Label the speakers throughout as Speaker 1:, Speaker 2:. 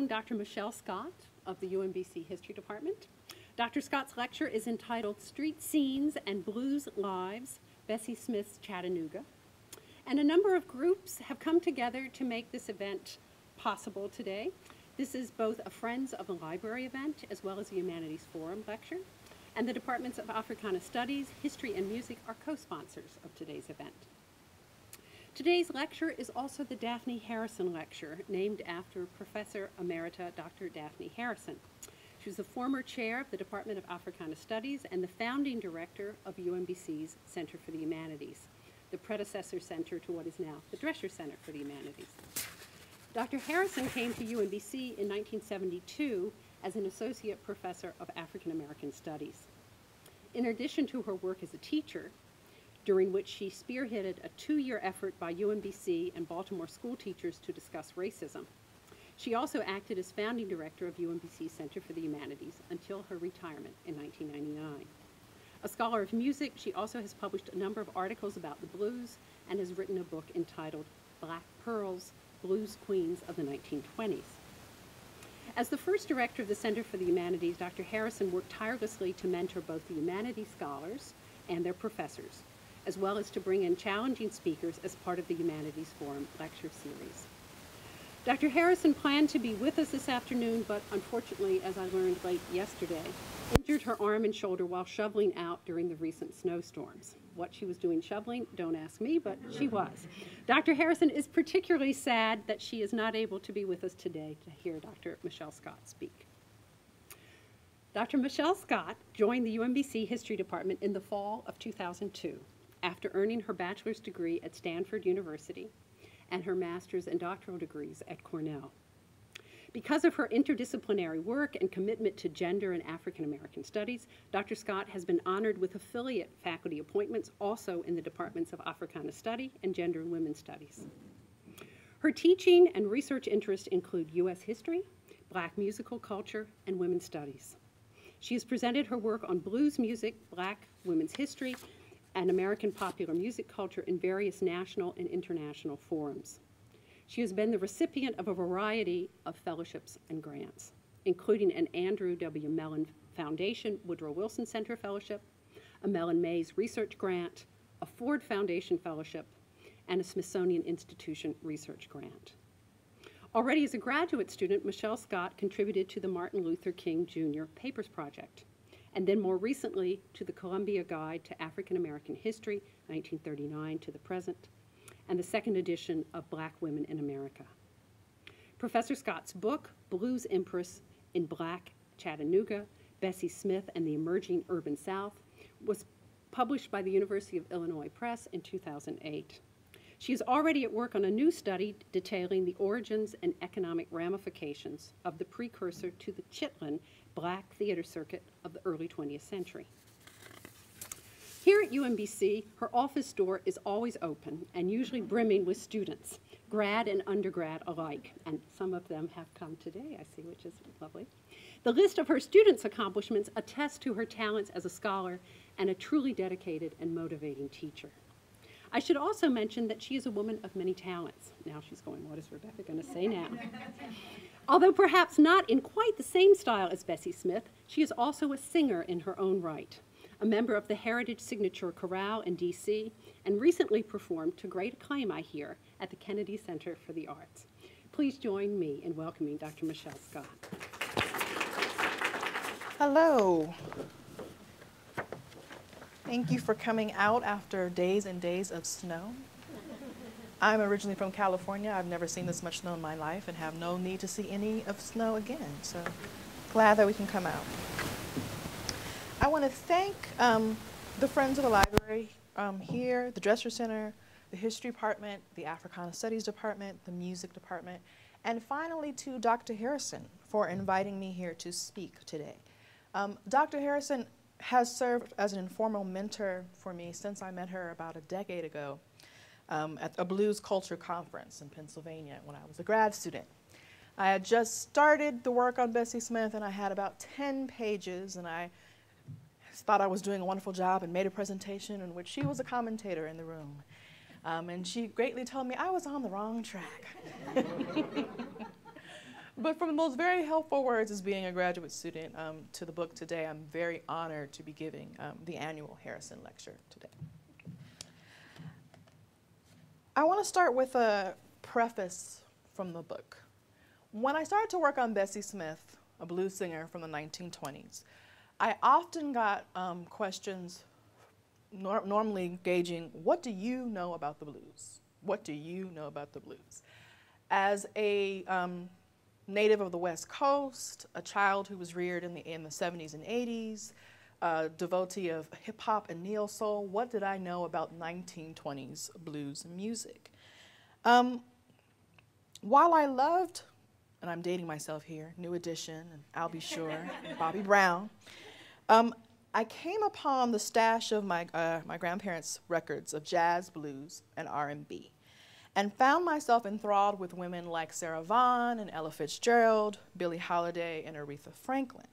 Speaker 1: welcome Dr. Michelle Scott of the UMBC History Department. Dr. Scott's lecture is entitled Street Scenes and Blues Lives, Bessie Smith's Chattanooga. And a number of groups have come together to make this event possible today. This is both a Friends of the Library event as well as a Humanities Forum lecture. And the Departments of Africana Studies, History, and Music are co-sponsors of today's event. Today's lecture is also the Daphne Harrison Lecture, named after Professor Emerita Dr. Daphne Harrison. She was the former chair of the Department of Africana Studies and the founding director of UMBC's Center for the Humanities, the predecessor center to what is now the Drescher Center for the Humanities. Dr. Harrison came to UMBC in 1972 as an associate professor of African American Studies. In addition to her work as a teacher, during which she spearheaded a 2-year effort by UMBC and Baltimore school teachers to discuss racism, she also acted as founding director of UMBC's Center for the Humanities until her retirement in 1999. A scholar of music, she also has published a number of articles about the blues and has written a book entitled Black Pearls, Blues Queens of the 1920s. As the first director of the Center for the Humanities, Dr. Harrison worked tirelessly to mentor both the humanities scholars and their professors, as well as to bring in challenging speakers as part of the Humanities Forum lecture series. Dr. Harrison planned to be with us this afternoon, but unfortunately, as I learned late yesterday, injured her arm and shoulder while shoveling out during the recent snowstorms. What she was doing shoveling, don't ask me, but she was. Dr. Harrison is particularly sad that she is not able to be with us today to hear Dr. Michelle Scott speak. Dr. Michelle Scott joined the UMBC History Department in the fall of 2002 after earning her bachelor's degree at Stanford University and her master's and doctoral degrees at Cornell. Because of her interdisciplinary work and commitment to gender and African American studies, Dr. Scott has been honored with affiliate faculty appointments also in the Departments of Africana Study and Gender and Women's Studies. Her teaching and research interests include U.S. history, Black musical culture, and women's studies. She has presented her work on blues music, Black women's history, and American popular music culture in various national and international forums. She has been the recipient of a variety of fellowships and grants, including an Andrew W. Mellon Foundation Woodrow Wilson Center Fellowship, a Mellon Mays Research Grant, a Ford Foundation Fellowship, and a Smithsonian Institution Research Grant. Already as a graduate student, Michelle Scott contributed to the Martin Luther King Jr. Papers Project, and then more recently to the Columbia Guide to African American History, 1939 to the present, and the second edition of Black Women in America. Professor Scott's book, Blues Empress in Black Chattanooga, Bessie Smith and the Emerging Urban South, was published by the University of Illinois Press in 2008. She is already at work on a new study detailing the origins and economic ramifications of the precursor to the Chitlin Black theater circuit of the early 20th century. Here at UMBC, her office door is always open and usually brimming with students, grad and undergrad alike, and some of them have come today, I see, which is lovely. The list of her students' accomplishments attests to her talents as a scholar and a truly dedicated and motivating teacher. I should also mention that she is a woman of many talents. Now she's going, what is Rebecca going to say now? Although perhaps not in quite the same style as Bessie Smith, she is also a singer in her own right, a member of the Heritage Signature Chorale in D.C., and recently performed to great acclaim, I hear, at the Kennedy Center for the Arts. Please join me in welcoming Dr. Michelle Scott.
Speaker 2: Hello. Thank you for coming out after days and days of snow. I'm originally from California. I've never seen this much snow in my life and have no need to see any of snow again. So glad that we can come out. I want to thank the Friends of the Library here, the Dresser Center, the History Department, the Africana Studies Department, the Music Department, and finally to Dr. Harrison for inviting me here to speak today. Dr. Harrison has served as an informal mentor for me since I met her about a decade ago at a blues culture conference in Pennsylvania when I was a grad student. I had just started the work on Bessie Smith and I had about 10 pages and I thought I was doing a wonderful job and made a presentation in which she was a commentator in the room. And she greatly told me I was on the wrong track. But from those very helpful words as being a graduate student to the book today, I'm very honored to be giving the annual Harrison Lecture today. I want to start with a preface from the book. When I started to work on Bessie Smith, a blues singer from the 1920s, I often got questions normally gauging, what do you know about the blues? What do you know about the blues? As a native of the West Coast, a child who was reared in the 70s and 80s, a devotee of hip hop and neo soul, what did I know about 1920s blues music? While I loved, and I'm dating myself here, New Edition and I'll Be Sure and Bobby Brown, I came upon the stash of my grandparents' records of jazz, blues, and R&B, and found myself enthralled with women like Sarah Vaughan and Ella Fitzgerald, Billie Holiday, and Aretha Franklin.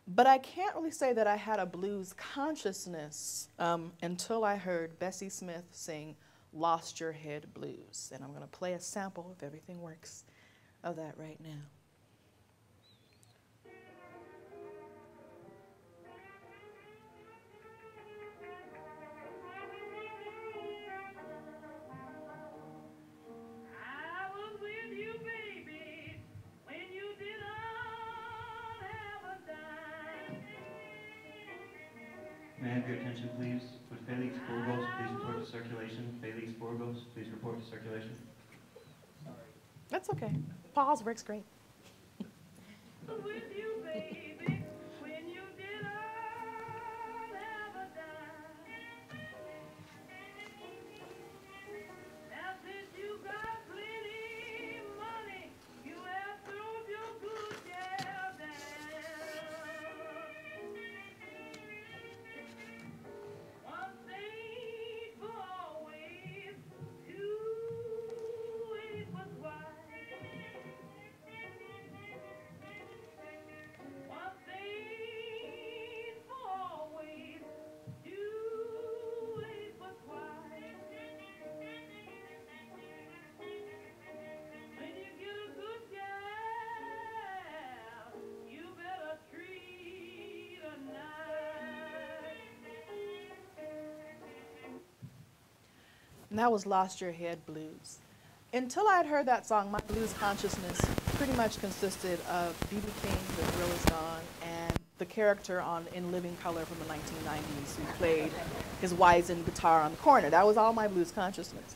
Speaker 2: But I can't really say that I had a blues consciousness until I heard Bessie Smith sing Lost Your Head Blues. And I'm going to play a sample, if everything works, of that right now.
Speaker 3: May I have your attention, please? Would Felix Burgos please report to circulation? Felix Burgos, please report to circulation. Sorry.
Speaker 2: That's okay. Pause works great.
Speaker 4: With you, baby, when you did not have a dime. Now since you got plenty money, you have thrown your good gal down. One thing for always, two ways was wise. One thing for always, two ways was wise. When you get a good gal, you better treat her nice.
Speaker 2: And that was Lost Your Head Blues. Until I had heard that song, my blues consciousness pretty much consisted of B.B. King, The Thrill Is Gone, and the character In Living Color from the 1990s who played his wizened guitar on the corner. That was all my blues consciousness.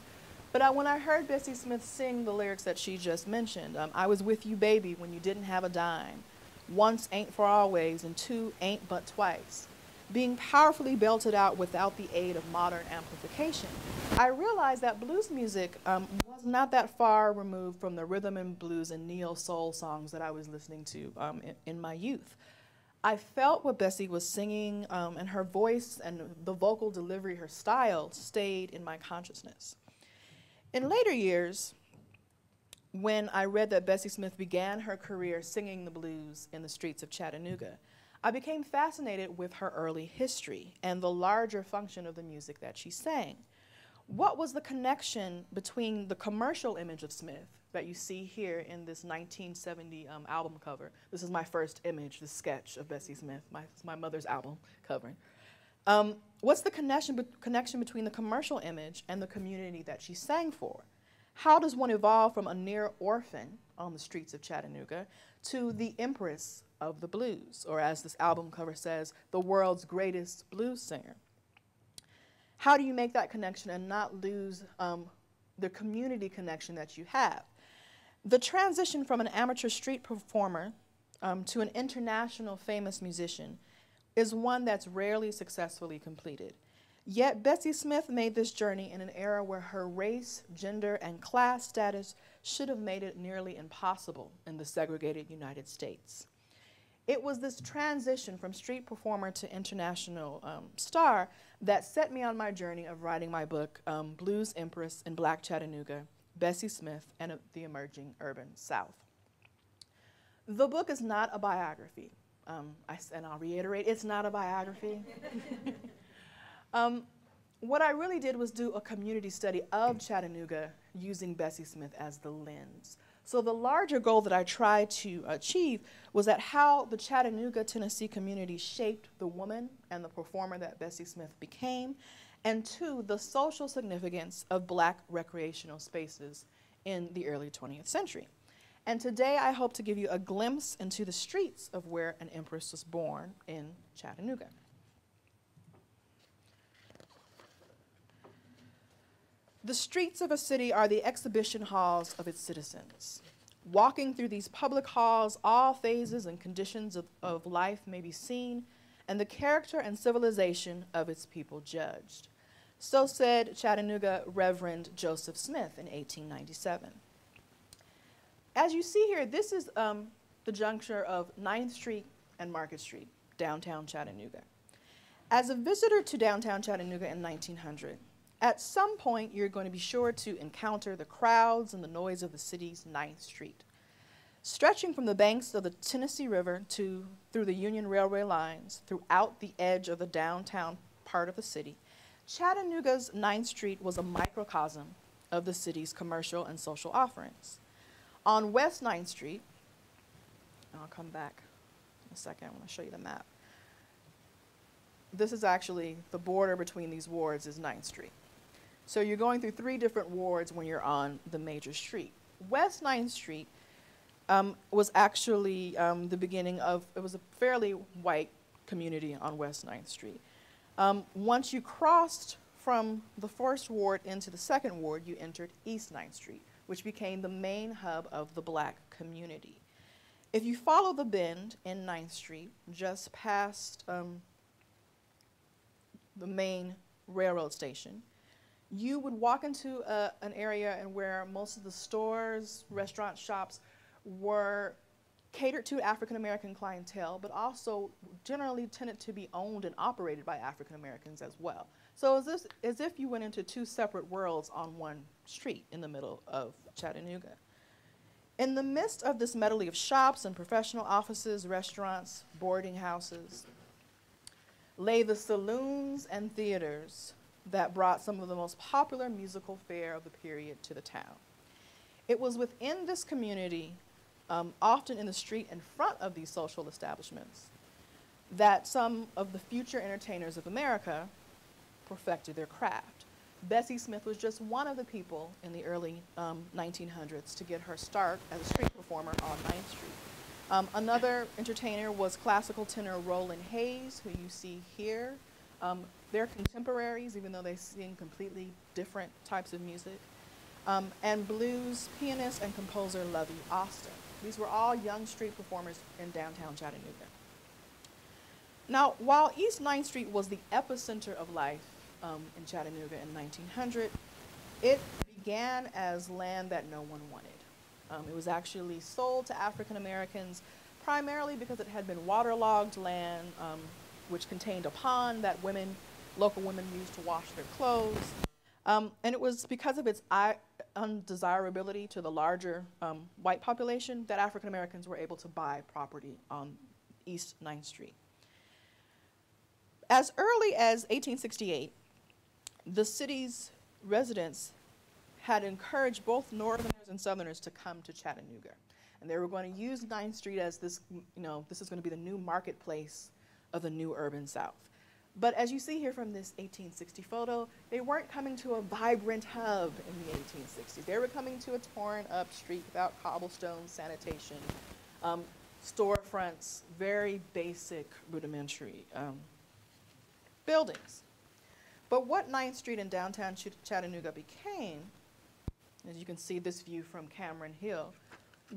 Speaker 2: But when I heard Bessie Smith sing the lyrics that she just mentioned, I was with you, baby, when you didn't have a dime. Once ain't for always, and two ain't but twice. Being powerfully belted out without the aid of modern amplification, I realized that blues music was not that far removed from the rhythm and blues and neo-soul songs that I was listening to in my youth. I felt what Bessie was singing, and her voice and the vocal delivery, her style, stayed in my consciousness. In later years, when I read that Bessie Smith began her career singing the blues in the streets of Chattanooga, I became fascinated with her early history and the larger function of the music that she sang. What was the connection between the commercial image of Smith that you see here in this 1970 album cover? This is my first image, the sketch of Bessie Smith, my mother's album covering. What's the connection between the commercial image and the community that she sang for? How does one evolve from a near orphan on the streets of Chattanooga to the empress of the blues, or as this album cover says, the world's greatest blues singer? How do you make that connection and not lose the community connection that you have? The transition from an amateur street performer to an international famous musician is one that's rarely successfully completed. Yet Bessie Smith made this journey in an era where her race, gender, and class status should have made it nearly impossible in the segregated United States. It was this transition from street performer to international star that set me on my journey of writing my book, Blues Empress in Black Chattanooga, Bessie Smith and the Emerging Urban South. The book is not a biography, and I'll reiterate, it's not a biography. What I really did was do a community study of Chattanooga using Bessie Smith as the lens. So the larger goal that I tried to achieve was that how the Chattanooga, Tennessee community shaped the woman and the performer that Bessie Smith became, and two, the social significance of Black recreational spaces in the early 20th century. And today I hope to give you a glimpse into the streets of where an empress was born in Chattanooga. The streets of a city are the exhibition halls of its citizens. Walking through these public halls, all phases and conditions of life may be seen, and the character and civilization of its people judged. So said Chattanooga Reverend Joseph Smith in 1897. As you see here, this is the juncture of 9th Street and Market Street, downtown Chattanooga. As a visitor to downtown Chattanooga in 1900, at some point you're going to be sure to encounter the crowds and the noise of the city's 9th Street. Stretching from the banks of the Tennessee River through the Union Railway lines, throughout the edge of the downtown part of the city, Chattanooga's 9th Street was a microcosm of the city's commercial and social offerings. On West 9th Street, I'll come back in a second, I want to show you the map. This is actually the border between these wards is 9th Street. So you're going through 3 different wards when you're on the major street. West 9th Street was actually the beginning of, it was a fairly white community on West 9th Street. Once you crossed from the 1st ward into the 2nd ward, you entered East 9th Street, which became the main hub of the Black community. If you follow the bend in 9th Street, just past the main railroad station, you would walk into an area where most of the stores, restaurants, shops were catered to African American clientele, but also generally tended to be owned and operated by African Americans as well. So it's as if you went into 2 separate worlds on one street in the middle of Chattanooga. In the midst of this medley of shops and professional offices, restaurants, boarding houses, lay the saloons and theaters that brought some of the most popular musical fare of the period to the town. It was within this community, often in the street in front of these social establishments, that some of the future entertainers of America perfected their craft. Bessie Smith was just one of the people in the early 1900s to get her start as a street performer on 9th Street. Another entertainer was classical tenor Roland Hayes, who you see here. They're contemporaries, even though they sing completely different types of music. And blues pianist and composer Lovey Austin. These were all young street performers in downtown Chattanooga. Now, while East 9th Street was the epicenter of life in Chattanooga in 1900, it began as land that no one wanted. It was actually sold to African Americans primarily because it had been waterlogged land, which contained a pond that local women used to wash their clothes. And it was because of its undesirability to the larger white population that African Americans were able to buy property on East 9th Street. As early as 1868, the city's residents had encouraged both Northerners and Southerners to come to Chattanooga. And they were going to use 9th Street as this, this is going to be the new marketplace of the new urban South. But as you see here from this 1860 photo, they weren't coming to a vibrant hub in the 1860s. They were coming to a torn up street without cobblestone, sanitation, storefronts, very basic, rudimentary buildings. But what 9th Street in downtown Chattanooga became, as you can see this view from Cameron Hill,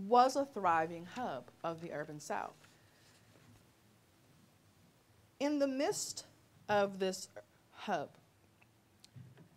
Speaker 2: was a thriving hub of the urban South. In the midst of this hub,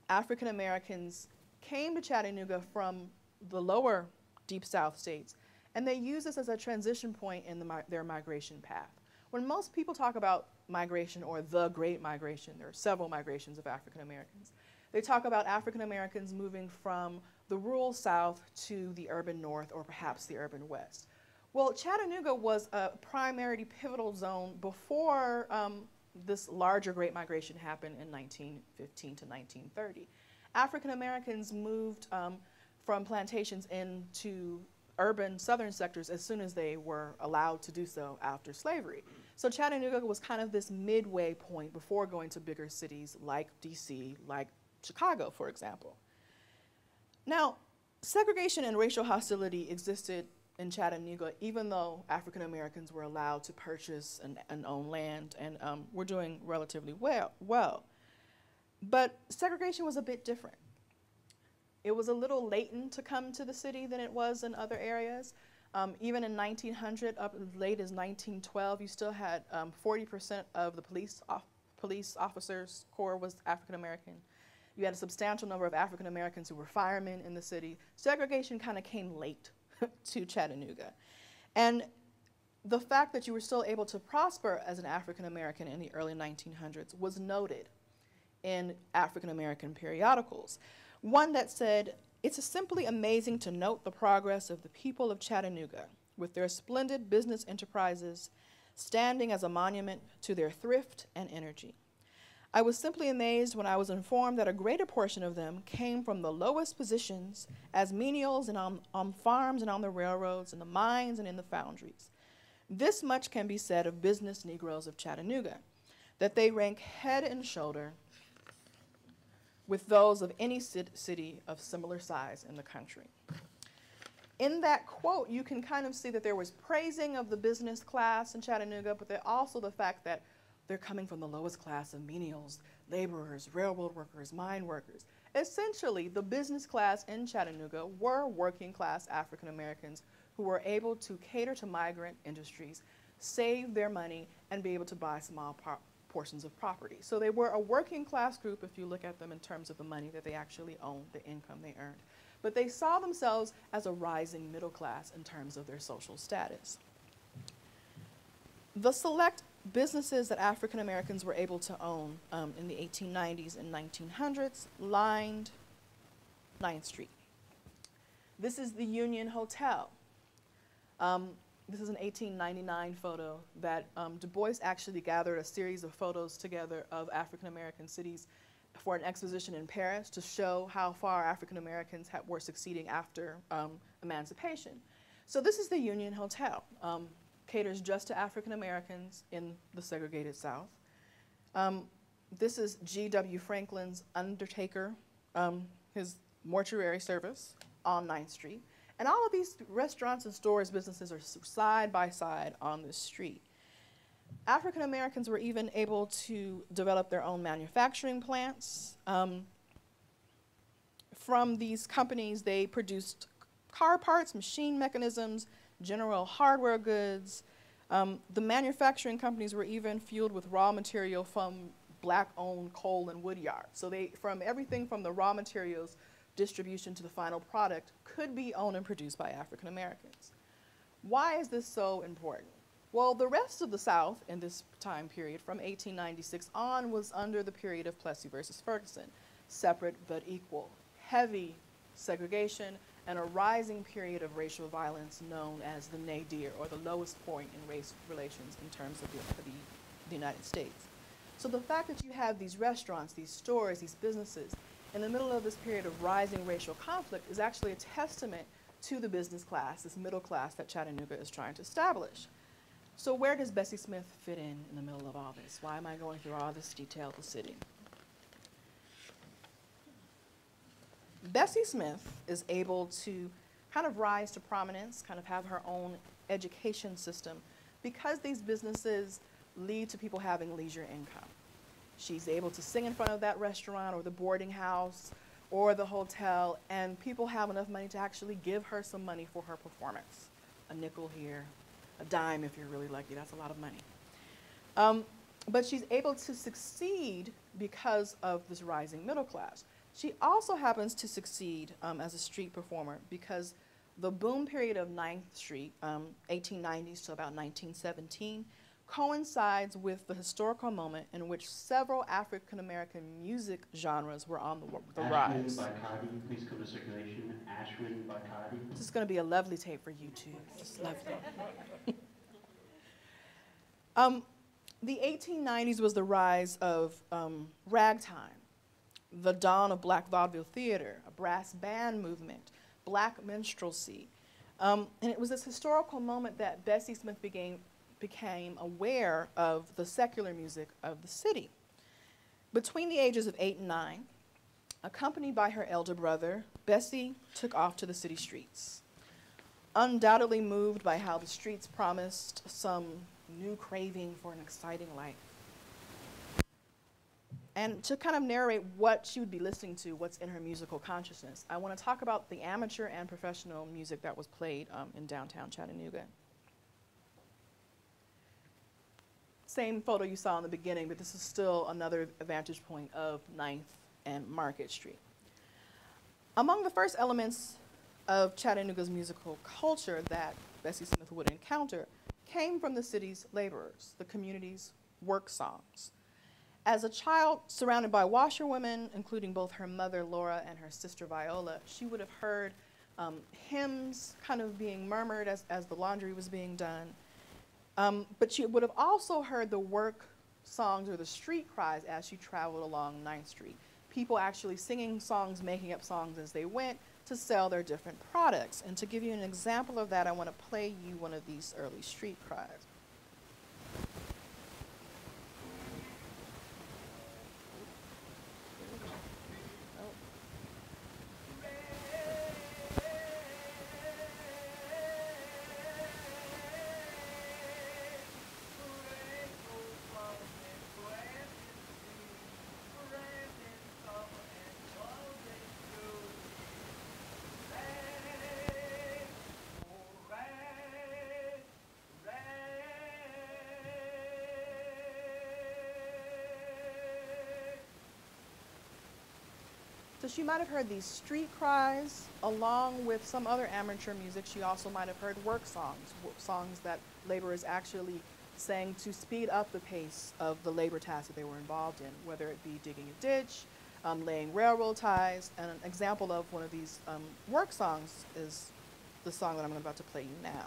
Speaker 2: African Americans came to Chattanooga from the lower Deep South states, and they used this as a transition point in their migration path. When most people talk about migration or the Great Migration, there are several migrations of African Americans. They talk about African Americans moving from the rural South to the urban North or perhaps the urban West. Well, Chattanooga was a primary pivotal zone before this larger Great Migration happened in 1915 to 1930. African Americans moved from plantations into urban southern sectors as soon as they were allowed to do so after slavery. So Chattanooga was kind of this midway point before going to bigger cities like DC, like Chicago, for example. Now, segregation and racial hostility existed in Chattanooga, even though African Americans were allowed to purchase and own land and were doing relatively well. But segregation was a bit different. It was a little latent to come to the city than it was in other areas. Even in 1900, up as late as 1912, you still had 40% of the police officers' corps was African American. You had a substantial number of African Americans who were firemen in the city. Segregation kind of came late to Chattanooga. And the fact that you were still able to prosper as an African American in the early 1900s was noted in African American periodicals. One that said, "It's simply amazing to note the progress of the people of Chattanooga with their splendid business enterprises standing as a monument to their thrift and energy. I was simply amazed when I was informed that a greater portion of them came from the lowest positions as menials and on farms and on the railroads, in the mines and in the foundries. This much can be said of business Negroes of Chattanooga, that they rank head and shoulder with those of any city of similar size in the country." In that quote, you can kind of see that there was praising of the business class in Chattanooga, but also the fact that they're coming from the lowest class of menials, laborers, railroad workers, mine workers. Essentially, the business class in Chattanooga were working class African Americans who were able to cater to migrant industries, save their money, and be able to buy small portions of property. So they were a working class group if you look at them in terms of the money that they actually owned, the income they earned. But they saw themselves as a rising middle class in terms of their social status. The select businesses that African Americans were able to own in the 1890s and 1900s lined 9th Street. This is the Union Hotel. This is an 1899 photo that Du Bois actually gathered a series of photos together of African American cities for an exposition in Paris to show how far African Americans were succeeding after emancipation. So this is the Union Hotel. Caters just to African Americans in the segregated South. This is G.W. Franklin's undertaker, his mortuary service on 9th Street. And all of these restaurants and stores, businesses are side by side on this street. African Americans were even able to develop their own manufacturing plants. From these companies, they produced car parts, machine mechanisms, general hardware goods. The manufacturing companies were even fueled with raw material from black-owned coal and wood yards. So from everything from the raw materials distribution to the final product could be owned and produced by African Americans. Why is this so important? Well, the rest of the South in this time period from 1896 on was under the period of Plessy versus Ferguson, separate but equal, heavy segregation, and a rising period of racial violence known as the nadir, or the lowest point in race relations in terms of the United States. So the fact that you have these restaurants, these stores, these businesses, in the middle of this period of rising racial conflict is actually a testament to the business class, this middle class that Chattanooga is trying to establish. So where does Bessie Smith fit in the middle of all this? Why am I going through all this detail of the city? Bessie Smith is able to kind of rise to prominence, kind of have her own education system, because these businesses lead to people having leisure income. She's able to sing in front of that restaurant or the boarding house or the hotel, and people have enough money to actually give her some money for her performance. A nickel here, a dime if you're really lucky. That's a lot of money. But she's able to succeed because of this rising middle class. She also happens to succeed as a street performer because the boom period of 9th Street, 1890s to about 1917, coincides with the historical moment in which several African-American music genres were on the rise.
Speaker 3: Ashwin by Kadi, please come to circulation. Ashwin by Kadi.
Speaker 2: This is going to be a lovely tape for YouTube. Just lovely. The 1890s was the rise of ragtime, the dawn of black vaudeville theater, a brass band movement, black minstrelsy, And it was this historical moment that Bessie Smith became aware of the secular music of the city. Between the ages of 8 and 9, accompanied by her elder brother, Bessie took off to the city streets, undoubtedly moved by how the streets promised some new craving for an exciting life. And to kind of narrate what she would be listening to, what's in her musical consciousness, I want to talk about the amateur and professional music that was played in downtown Chattanooga. Same photo you saw in the beginning, but this is still another vantage point of 9th and Market Street. Among the first elements of Chattanooga's musical culture that Bessie Smith would encounter came from the city's laborers, the community's work songs. As a child surrounded by washerwomen, including both her mother, Laura, and her sister, Viola, she would have heard hymns kind of being murmured as the laundry was being done. But she would have also heard the work songs or the street cries as she traveled along 9th Street. People actually singing songs, making up songs as they went to sell their different products. And to give you an example of that, I want to play you one of these early street cries. So she might have heard these street cries along with some other amateur music. She also might have heard work songs, songs that laborers actually sang to speed up the pace of the labor tasks that they were involved in, whether it be digging a ditch, laying railroad ties. And an example of one of these work songs is the song that I'm about to play you now.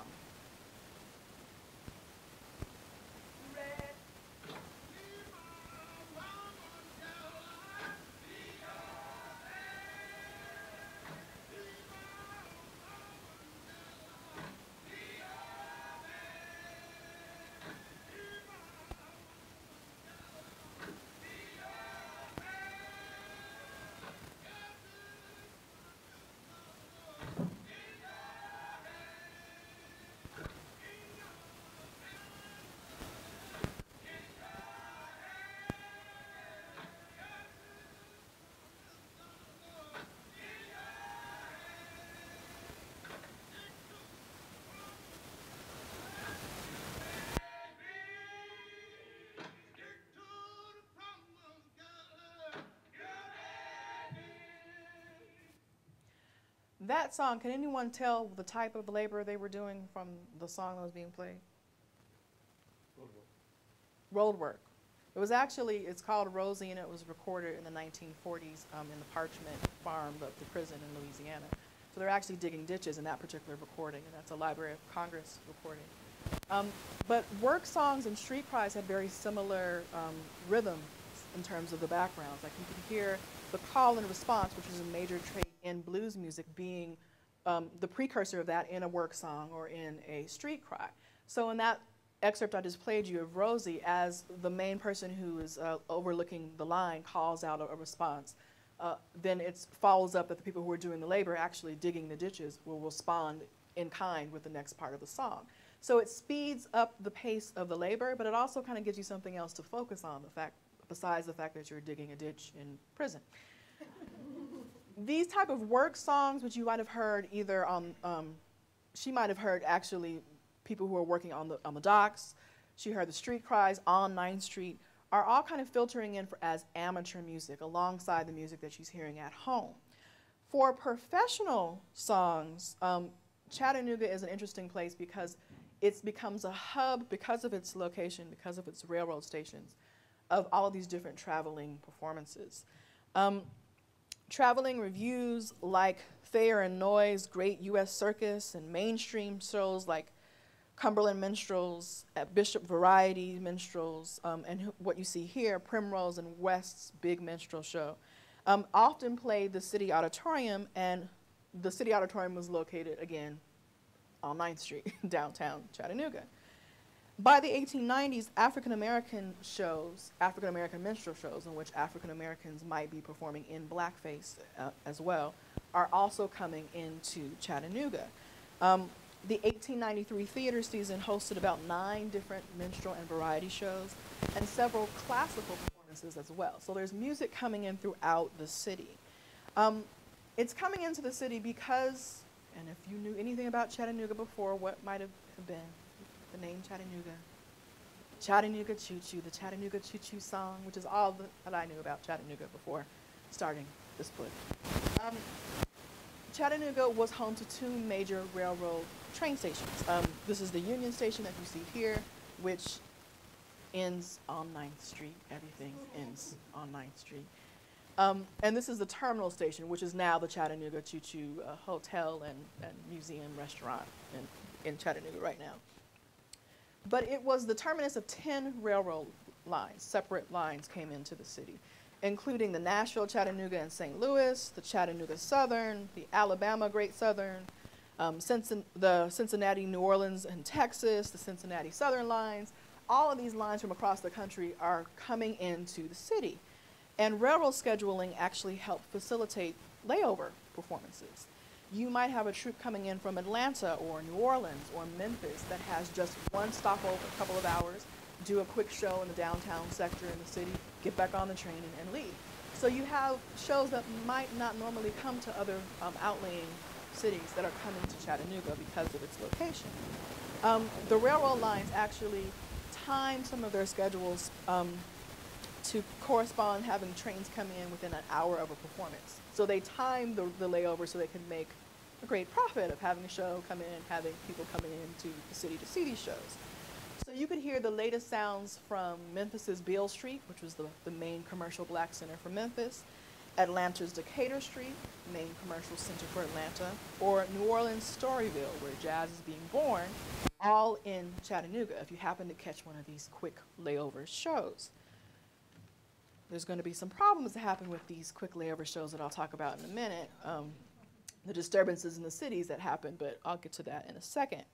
Speaker 2: That song, can anyone tell the type of labor they were doing from the song that was being played? Road work. It was actually, it's called Rosie, and it was recorded in the 1940s in the Parchment Farm, the prison in Louisiana. So they're actually digging ditches in that particular recording, and that's a Library of Congress recording. But work songs and street cries had very similar rhythms in terms of the backgrounds. Like you can hear the call and response, which is a major trait in blues music, being the precursor of that in a work song or in a street cry. So in that excerpt I just played you of Rosie, as the main person who is overlooking the line calls out a response, then it follows up that the people who are doing the labor, actually digging the ditches, will respond in kind with the next part of the song. So it speeds up the pace of the labor, but it also kind of gives you something else to focus on, besides the fact that you're digging a ditch in prison. These type of work songs, which you might have heard either on, she might have heard actually people who are working on the docks. She heard the street cries on 9th Street, are all kind of filtering in as amateur music alongside the music that she's hearing at home. For professional songs, Chattanooga is an interesting place because it becomes a hub, because of its location, because of its railroad stations, of all of these different traveling performances. Traveling reviews like Thayer and Noy's Great U.S. Circus, and mainstream shows like Cumberland Minstrels, at Bishop Variety Minstrels, and what you see here, Primrose and West's Big Minstrel Show, often played the City Auditorium, and the City Auditorium was located, again, on 9th Street, downtown Chattanooga. By the 1890s, African American minstrel shows in which African Americans might be performing in blackface as well, are also coming into Chattanooga. The 1893 theater season hosted about 9 different minstrel and variety shows and several classical performances as well. So there's music coming in throughout the city. It's coming into the city because, and if you knew anything about Chattanooga before, what might have been the name Chattanooga? Chattanooga Choo Choo, the Chattanooga Choo Choo song, which is all that I knew about Chattanooga before starting this book. Chattanooga was home to 2 major railroad train stations. This is the Union Station that you see here, which ends on 9th Street. Everything ends on 9th Street. And this is the terminal station, which is now the Chattanooga Choo Choo Hotel and Museum Restaurant in Chattanooga right now. But it was the terminus of 10 railroad lines. Separate lines came into the city, including the Nashville, Chattanooga, and St. Louis, the Chattanooga Southern, the Alabama Great Southern, the Cincinnati, New Orleans, and Texas, the Cincinnati Southern lines. All of these lines from across the country are coming into the city. And railroad scheduling actually helped facilitate layover performances. You might have a troupe coming in from Atlanta or New Orleans or Memphis that has just one stopover, a couple of hours, do a quick show in the downtown sector in the city, get back on the train and leave. So you have shows that might not normally come to other outlying cities that are coming to Chattanooga because of its location. The railroad lines actually time some of their schedules to correspond having trains come in within an hour of a performance. So they time the layover so they can make a great profit of having a show come in, having people coming into the city to see these shows. So you could hear the latest sounds from Memphis's Beale Street, which was the main commercial black center for Memphis, Atlanta's Decatur Street, main commercial center for Atlanta, or New Orleans' Storyville, where jazz is being born, all in Chattanooga, if you happen to catch one of these quick layover shows. There's going to be some problems that happen with these quick layover shows that I'll talk about in a minute, the disturbances in the cities that happen, but I'll get to that in a second.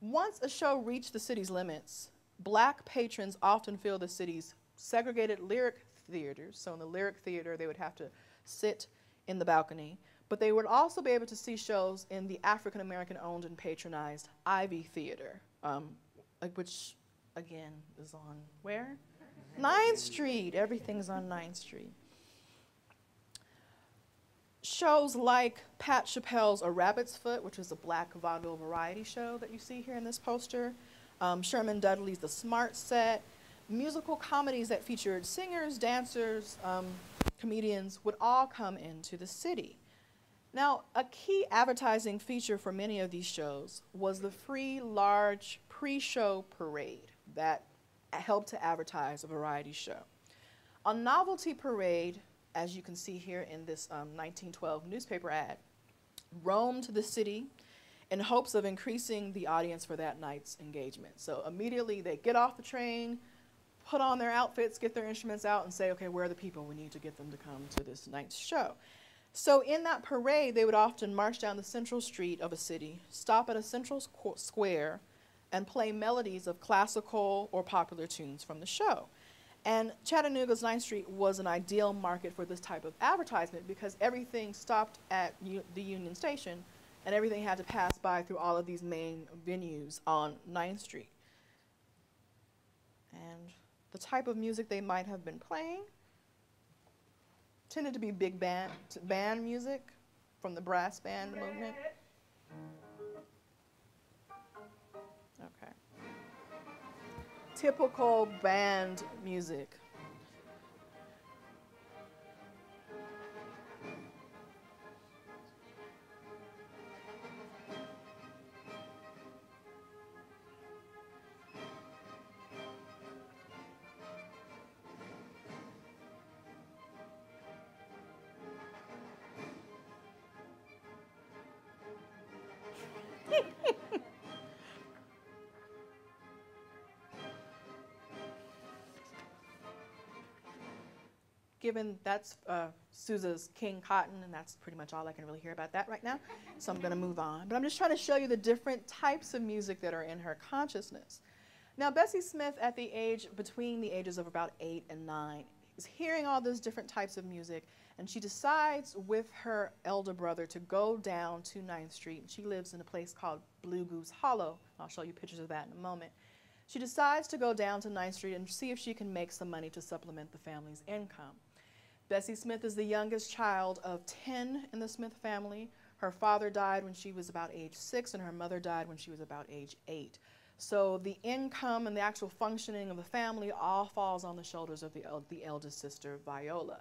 Speaker 2: Once a show reached the city's limits, black patrons often fill the city's segregated lyric theaters. So in the lyric theater, they would have to sit in the balcony, but they would also be able to see shows in the African-American owned and patronized Ivy Theater, which again is on where? 9th Street. Everything's on 9th Street. Shows like Pat Chappelle's A Rabbit's Foot, which is a black vaudeville variety show that you see here in this poster, Sherman Dudley's The Smart Set, musical comedies that featured singers, dancers, comedians would all come into the city. Now, a key advertising feature for many of these shows was the free, large pre-show parade that helped to advertise a variety show. A novelty parade, as you can see here in this 1912 newspaper ad, roamed the city in hopes of increasing the audience for that night's engagement. So immediately they get off the train, put on their outfits, get their instruments out, and say, okay, where are the people? We need to get them to come to this night's show. So in that parade, they would often march down the central street of a city, stop at a central square, and play melodies of classical or popular tunes from the show. And Chattanooga's 9th Street was an ideal market for this type of advertisement because everything stopped at the Union Station and everything had to pass by through all of these main venues on 9th Street. And the type of music they might have been playing tended to be big band music from the brass band movement. Okay. Typical band music. given that's Sousa's King Cotton, and that's pretty much all I can really hear about that right now. So I'm going to move on. But I'm just trying to show you the different types of music that are in her consciousness. Now, Bessie Smith, at the age, between the ages of about 8 and 9, is hearing all those different types of music, and she decides with her elder brother to go down to 9th Street. She lives in a place called Blue Goose Hollow. I'll show you pictures of that in a moment. She decides to go down to 9th Street and see if she can make some money to supplement the family's income. Bessie Smith is the youngest child of 10 in the Smith family. Her father died when she was about age 6, and her mother died when she was about age 8. So the income and the actual functioning of the family all falls on the shoulders of the eldest sister, Viola.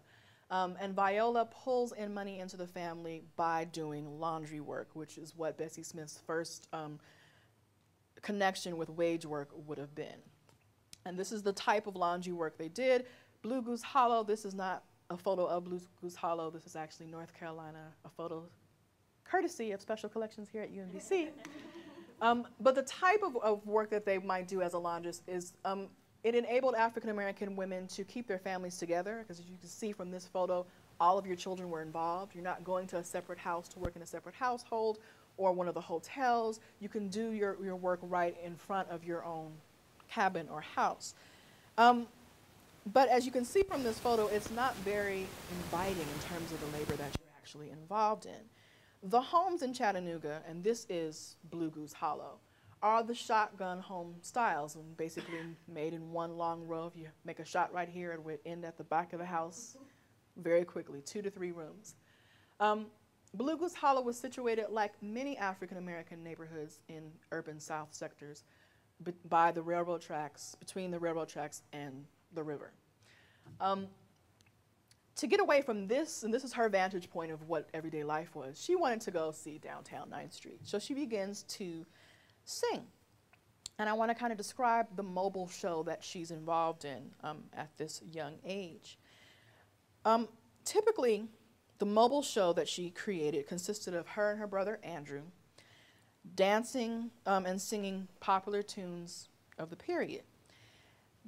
Speaker 2: And Viola pulls in money into the family by doing laundry work, which is what Bessie Smith's first connection with wage work would have been. And this is the type of laundry work they did. Blue Goose Hollow, this is not a photo of Blue Goose Hollow. This is actually North Carolina, a photo courtesy of Special Collections here at UMBC. But the type of work that they might do as a laundress is, it enabled African American women to keep their families together, because as you can see from this photo, all of your children were involved. You're not going to a separate house to work in a separate household or one of the hotels. You can do your work right in front of your own cabin or house. But as you can see from this photo, it's not very inviting in terms of the labor that you're actually involved in. The homes in Chattanooga, and this is Blue Goose Hollow, are the shotgun home styles, and basically made in one long row. If you make a shot right here, it would end at the back of the house very quickly, 2 to 3 rooms. Blue Goose Hollow was situated, like many African American neighborhoods in urban South sectors, by the railroad tracks, between the railroad tracks and the river. To get away from this, and this is her vantage point of what everyday life was, she wanted to go see downtown 9th Street. So she begins to sing. And I want to kind of describe the mobile show that she's involved in at this young age. Typically, the mobile show that she created consisted of her and her brother Andrew dancing and singing popular tunes of the period.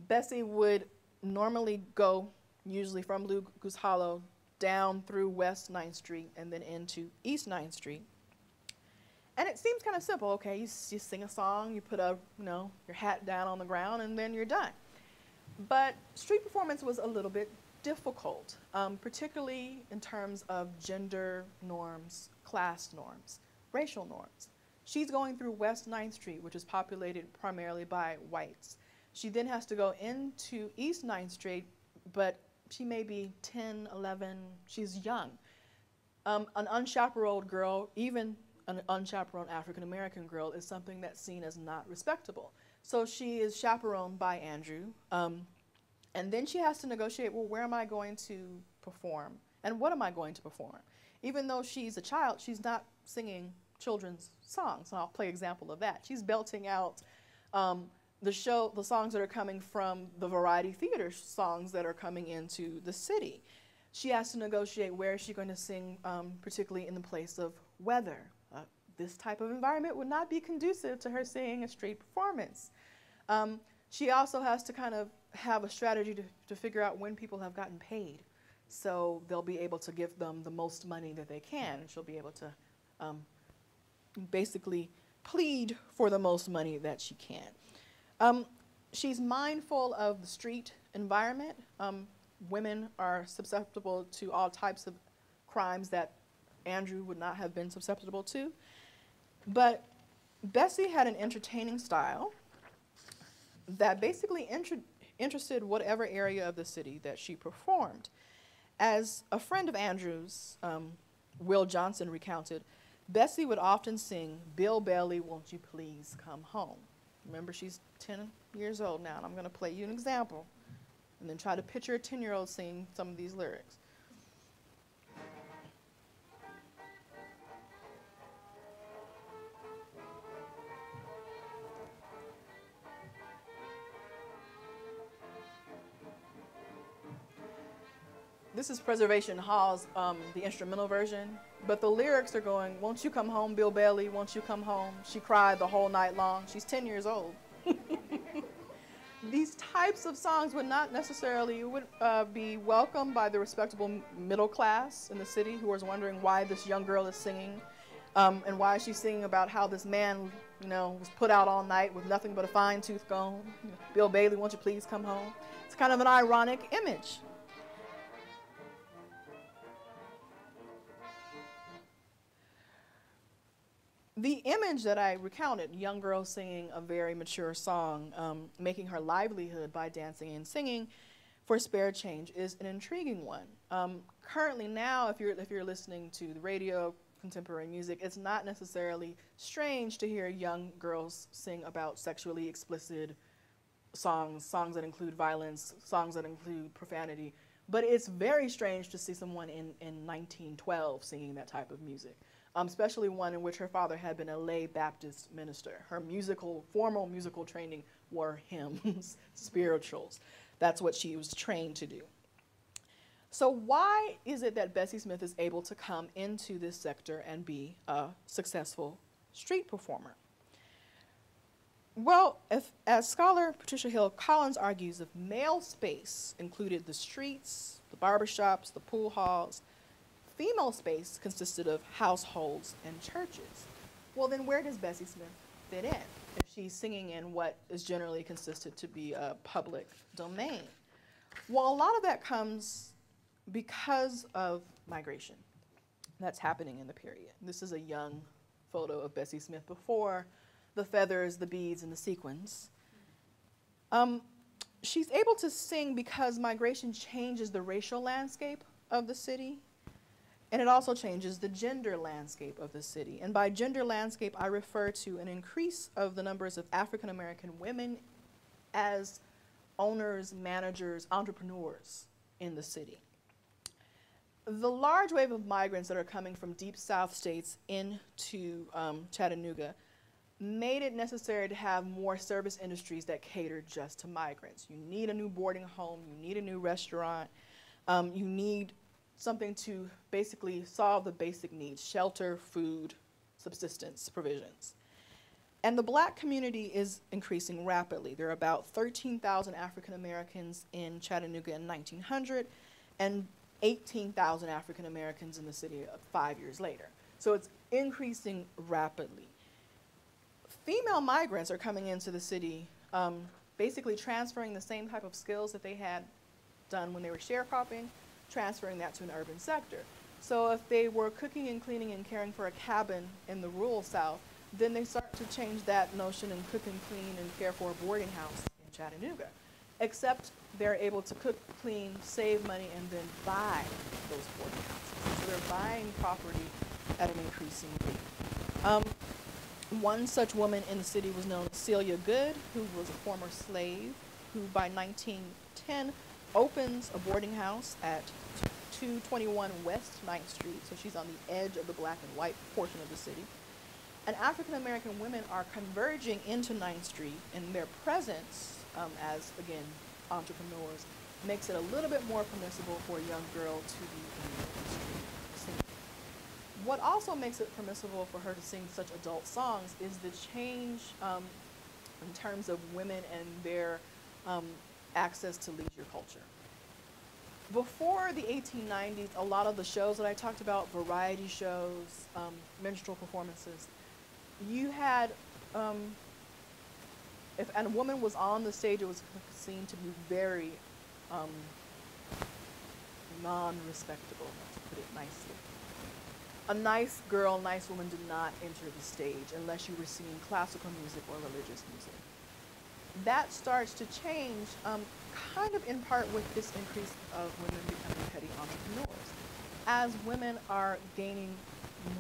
Speaker 2: Bessie would normally go, usually from Blue Goose Hollow, down through West 9th Street and then into East 9th Street. And it seems kind of simple. Okay, you sing a song, you put your hat down on the ground, and then you're done. But street performance was a little bit difficult, particularly in terms of gender norms, class norms, racial norms. She's going through West 9th Street, which is populated primarily by whites. She then has to go into East 9th Street, but she may be 10, 11, she's young. An unchaperoned girl, even an unchaperoned African-American girl, is something that's seen as not respectable. So she is chaperoned by Andrew, and then she has to negotiate, well, where am I going to perform, and what am I going to perform? Even though she's a child, she's not singing children's songs, and I'll play an example of that. She's belting out the songs that are coming from the variety theater songs that are coming into the city. She has to negotiate where is she going to sing, particularly in the place of weather. This type of environment would not be conducive to her singing a street performance. She also has to kind of have a strategy to figure out when people have gotten paid, so they'll be able to give them the most money that they can, and she'll be able to basically plead for the most money that she can. She's mindful of the street environment. Women are susceptible to all types of crimes that Andrew would not have been susceptible to. But Bessie had an entertaining style that basically interested whatever area of the city that she performed. As a friend of Andrew's, Will Johnson, recounted, Bessie would often sing, "Bill Bailey, won't you please come home?" Remember, she's 10 years old now, and I'm going to play you an example, and then try to picture a 10-year-old singing some of these lyrics. This is Preservation Hall's, the instrumental version, but the lyrics are going, "Won't you come home, Bill Bailey, won't you come home?" She cried the whole night long. She's 10 years old. these types of songs would not necessarily be welcomed by the respectable middle class in the city, who was wondering why this young girl is singing, and why she's singing about how this man, was put out all night with nothing but a fine tooth comb. Bill Bailey, won't you please come home? It's kind of an ironic image. The image that I recounted, young girl singing a very mature song, making her livelihood by dancing and singing for spare change, is an intriguing one. Currently now, if you're listening to the radio, contemporary music, it's not necessarily strange to hear young girls sing about sexually explicit songs that include violence, songs that include profanity. But it's very strange to see someone in 1912 singing that type of music. Especially one in which her father had been a lay Baptist minister. Her formal musical training were hymns, spirituals. That's what she was trained to do. So why is it that Bessie Smith is able to come into this sector and be a successful street performer? Well, as scholar Patricia Hill Collins argues, if male space included the streets, the barbershops, the pool halls, female space consisted of households and churches. Well, then where does Bessie Smith fit in if she's singing in what is generally considered to be a public domain? Well, a lot of that comes because of migration that's happening in the period. This is a young photo of Bessie Smith before the feathers, the beads, and the sequins. She's able to sing because migration changes the racial landscape of the city. And it also changes the gender landscape of the city. And by gender landscape, I refer to an increase of the numbers of African American women as owners, managers, entrepreneurs in the city. The large wave of migrants that are coming from deep South states into Chattanooga made it necessary to have more service industries that cater just to migrants. You need a new boarding home, you need a new restaurant, you need something to basically solve the basic needs: shelter, food, subsistence provisions. And the black community is increasing rapidly. There are about 13,000 African Americans in Chattanooga in 1900 and 18,000 African Americans in the city 5 years later. So it's increasing rapidly. Female migrants are coming into the city, basically transferring the same type of skills that they had done when they were sharecropping, transferring that to an urban sector. So if they were cooking and cleaning and caring for a cabin in the rural South, then they start to change that notion and cook and clean and care for a boarding house in Chattanooga. Except they're able to cook, clean, save money, and then buy those boarding houses. So they're buying property at an increasing rate. One such woman in the city was known as Celia Good, who was a former slave, who by 1910 opens a boarding house at 221 West 9th Street, so she's on the edge of the black and white portion of the city. And African American women are converging into 9th Street, and their presence as, again, entrepreneurs makes it a little bit more permissible for a young girl to be in the street singing. What also makes it permissible for her to sing such adult songs is the change in terms of women and their access to leisure culture. Before the 1890s, a lot of the shows that I talked about, variety shows, minstrel performances, you had, if a woman was on the stage, it was seen to be very non-respectable, to put it nicely. A nice girl, nice woman did not enter the stage unless you were singing classical music or religious music. That starts to change kind of in part with this increase of women becoming petty entrepreneurs. As women are gaining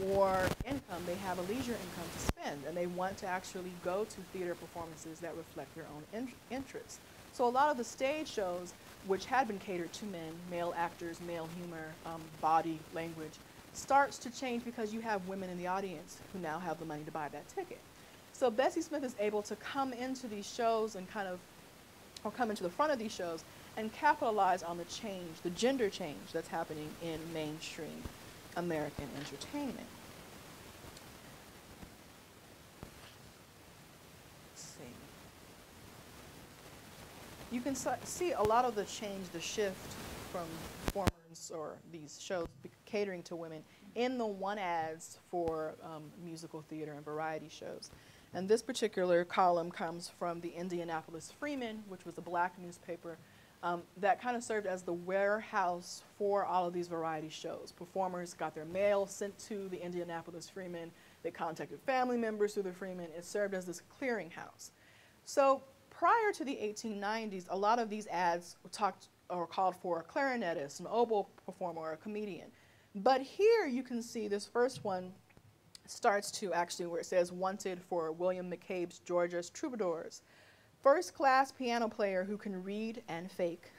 Speaker 2: more income, they have a leisure income to spend, and they want to actually go to theater performances that reflect their own interests. So a lot of the stage shows, which had been catered to men, male actors, male humor, body language, starts to change because you have women in the audience who now have the money to buy that ticket. So Bessie Smith is able to come into these shows and come into the front of these shows and capitalize on the change, the gender change that's happening in mainstream American entertainment. Let's see. you can see a lot of the change, the shift from performers or these shows catering to women in the one ads for musical theater and variety shows. And this particular column comes from the Indianapolis Freeman, which was a black newspaper that kind of served as the warehouse for all of these variety shows. Performers got their mail sent to the Indianapolis Freeman. They contacted family members through the Freeman. It served as this clearinghouse. So prior to the 1890s, a lot of these ads talked or called for a clarinetist, an oboe performer, or a comedian. But here you can see this first one starts to actually where it says wanted for William McCabe's Georgia's Troubadours. First class piano player who can read and fake.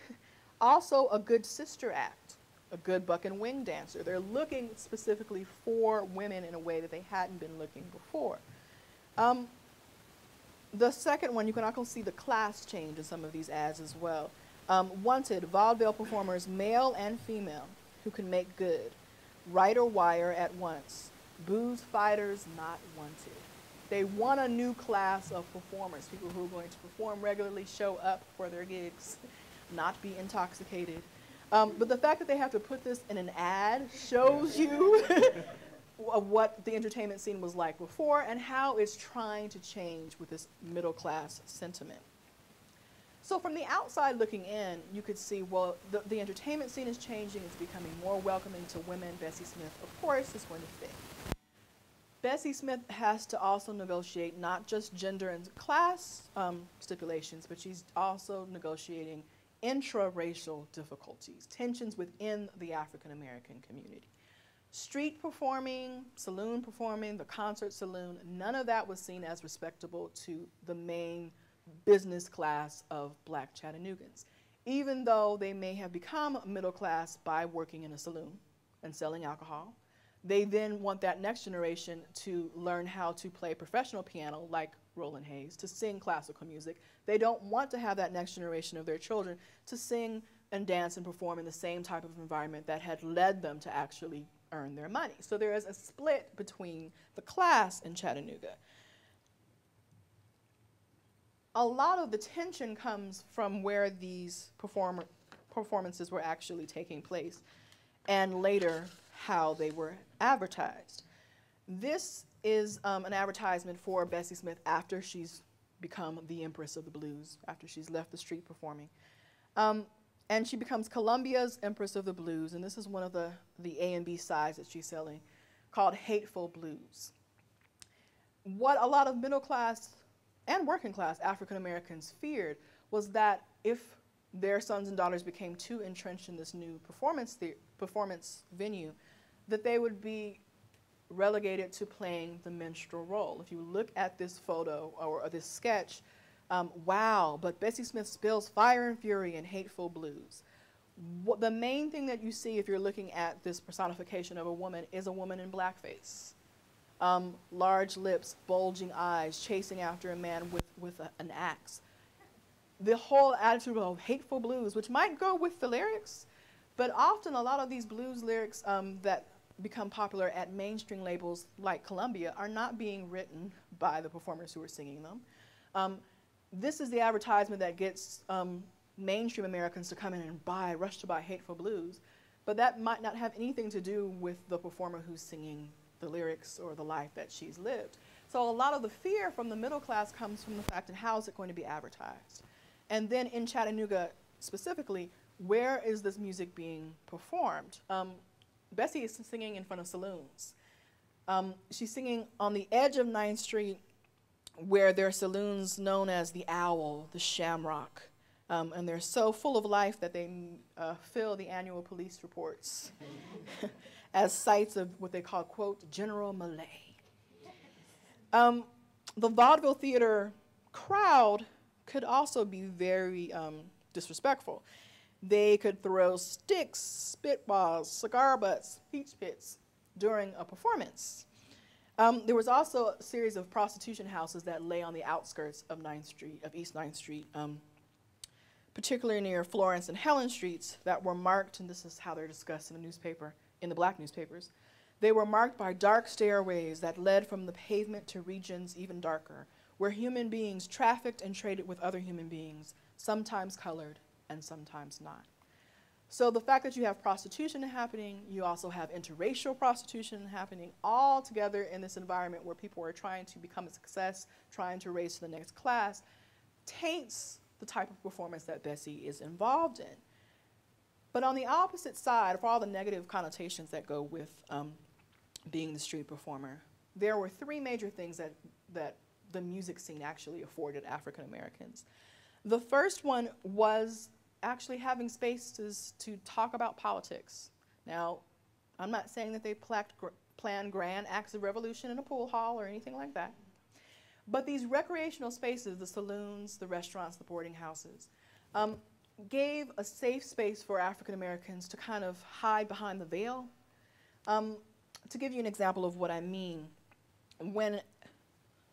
Speaker 2: Also a good sister act, a good buck and wing dancer. They're looking specifically for women in a way that they hadn't been looking before. The second one, you can also see the class change in some of these ads as well. Wanted vaudeville performers, male and female, who can make good. Write or wire at once. Booze fighters not wanted. They want a new class of performers, people who are going to perform regularly, show up for their gigs, not be intoxicated. But the fact that they have to put this in an ad shows you what the entertainment scene was like before and how it's trying to change with this middle class sentiment. So from the outside looking in, you could see, well, the entertainment scene is changing. It's becoming more welcoming to women. Bessie Smith, of course, is going to fit. Bessie Smith has to also negotiate not just gender and class stipulations, but she's also negotiating intra-racial difficulties, tensions within the African-American community. Street performing, saloon performing, the concert saloon, none of that was seen as respectable to the main business class of black Chattanoogans, even though they may have become middle class by working in a saloon and selling alcohol. They then want that next generation to learn how to play professional piano like Roland Hayes, to sing classical music. They don't want to have that next generation of their children to sing and dance and perform in the same type of environment that had led them to actually earn their money. So there is a split between the class in Chattanooga. A lot of the tension comes from where these performances were actually taking place and later how they were advertised. This is an advertisement for Bessie Smith after she's become the Empress of the Blues, after she's left the street performing. And she becomes Columbia's Empress of the Blues, and this is one of the A and B sides that she's selling, called Hateful Blues. What a lot of middle class and working class African Americans feared was that if their sons and daughters became too entrenched in this new performance venue, that they would be relegated to playing the minstrel role. If you look at this photo or this sketch, wow, but Bessie Smith spills fire and fury in Hateful Blues. The main thing that you see if you're looking at this personification of a woman is a woman in blackface. Large lips, bulging eyes, chasing after a man with an axe. The whole attitude of Hateful Blues, which might go with the lyrics, but often a lot of these blues lyrics that become popular at mainstream labels like Columbia are not being written by the performers who are singing them. This is the advertisement that gets mainstream Americans to come in and rush to buy Hateful Blues, but that might not have anything to do with the performer who's singing the lyrics or the life that she's lived. So a lot of the fear from the middle class comes from the fact of how is it going to be advertised? And then in Chattanooga specifically, where is this music being performed? Bessie is singing in front of saloons. She's singing on the edge of 9th Street where there are saloons known as the Owl, the Shamrock, and they're so full of life that they fill the annual police reports as sites of what they call, quote, general melee. The vaudeville theater crowd could also be very disrespectful. They could throw sticks, spitballs, cigar butts, peach pits during a performance. There was also a series of prostitution houses that lay on the outskirts of East 9th Street, particularly near Florence and Helen Streets, that were marked, and this is how they're discussed in the newspaper, in the black newspapers. They were marked by dark stairways that led from the pavement to regions even darker, where human beings trafficked and traded with other human beings, sometimes colored and sometimes not. So the fact that you have prostitution happening, you also have interracial prostitution happening, all together in this environment where people are trying to become a success, trying to raise to the next class, taints the type of performance that Bessie is involved in. But on the opposite side, for all the negative connotations that go with being the street performer, there were three major things that the music scene actually afforded African Americans. The first one was actually having spaces to talk about politics. Now, I'm not saying that they planned grand acts of revolution in a pool hall or anything like that, but these recreational spaces, the saloons, the restaurants, the boarding houses, gave a safe space for African Americans to kind of hide behind the veil. To give you an example of what I mean, when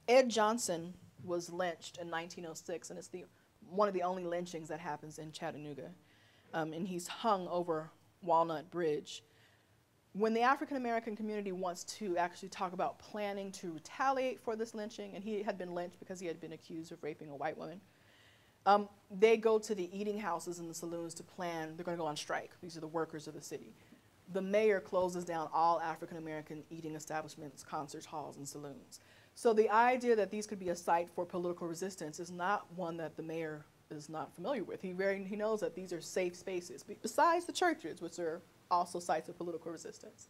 Speaker 2: Ed Johnson was lynched in 1906, and it's one of the only lynchings that happens in Chattanooga, and he's hung over Walnut Bridge. When the African American community wants to actually talk about planning to retaliate for this lynching, and he had been lynched because he had been accused of raping a white woman, they go to the eating houses and the saloons to plan. They're going to go on strike. These are the workers of the city. The mayor closes down all African American eating establishments, concert halls, and saloons. So the idea that these could be a site for political resistance is not one that the mayor is not familiar with. He knows that these are safe spaces, besides the churches, which are also sites of political resistance.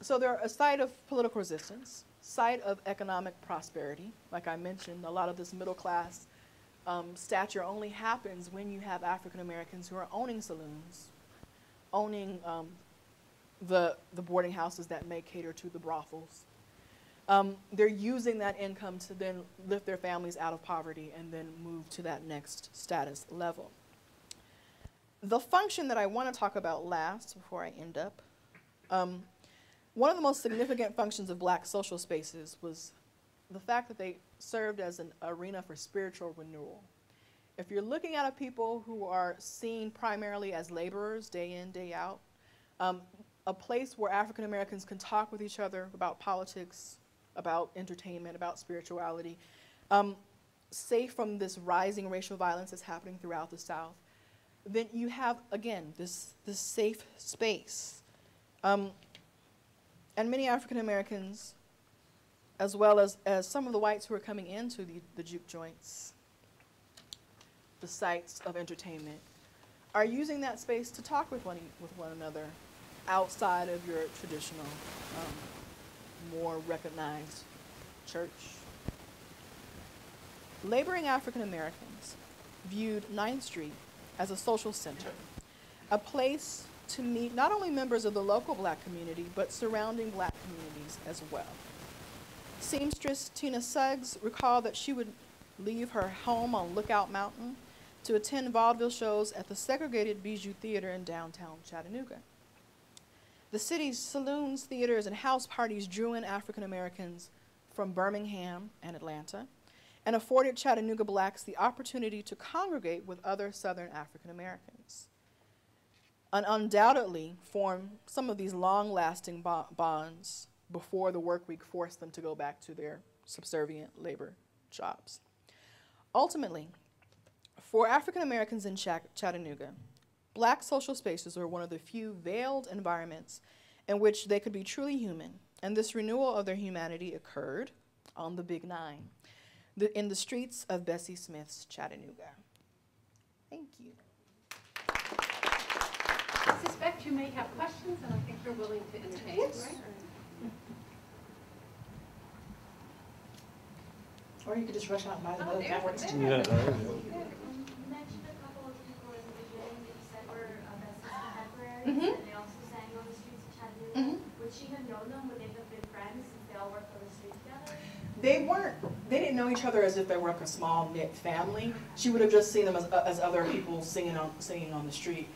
Speaker 2: So they're a site of political resistance, site of economic prosperity. Like I mentioned, a lot of this middle class stature only happens when you have African Americans who are owning saloons, owning the boarding houses that may cater to the brothels. They're using that income to then lift their families out of poverty and then move to that next status level. The function that I want to talk about last before I end up, one of the most significant functions of Black social spaces was the fact that they served as an arena for spiritual renewal. If you're looking at a people who are seen primarily as laborers day in, day out, a place where African Americans can talk with each other about politics, about entertainment, about spirituality, safe from this rising racial violence that's happening throughout the South, then you have, again, this safe space. And many African Americans, as well as some of the whites who are coming into the juke joints, the sites of entertainment, are using that space to talk with one another outside of your traditional, more recognized church. Laboring African Americans viewed 9th Street as a social center, a place to meet not only members of the local Black community, but surrounding Black communities as well. Seamstress Tina Suggs recalled that she would leave her home on Lookout Mountain to attend vaudeville shows at the segregated Bijou Theater in downtown Chattanooga. The city's saloons, theaters, and house parties drew in African Americans from Birmingham and Atlanta, and afforded Chattanooga Blacks the opportunity to congregate with other Southern African Americans, and undoubtedly form some of these long-lasting bonds before the work week forced them to go back to their subservient labor jobs. Ultimately, for African Americans in Chattanooga, Black social spaces were one of the few veiled environments in which they could be truly human, and this renewal of their humanity occurred on the Big Nine, in the streets of Bessie Smith's Chattanooga. Thank you.
Speaker 1: I suspect you may have questions, and I think you're willing to entertain,
Speaker 2: Yes.
Speaker 1: right?
Speaker 2: Or you could just rush out and buy the book.
Speaker 1: there's
Speaker 2: That works
Speaker 1: the
Speaker 2: too.
Speaker 1: book.
Speaker 5: You mentioned a couple of people in the beginning that you said were Bessie's contemporaries, and they also sang on the streets of Chattanooga. Would she have known them? Would they have been friends since they all worked on the street together?
Speaker 2: They didn't know each other as if they were like a small knit family. She would have just seen them as other people singing on the street.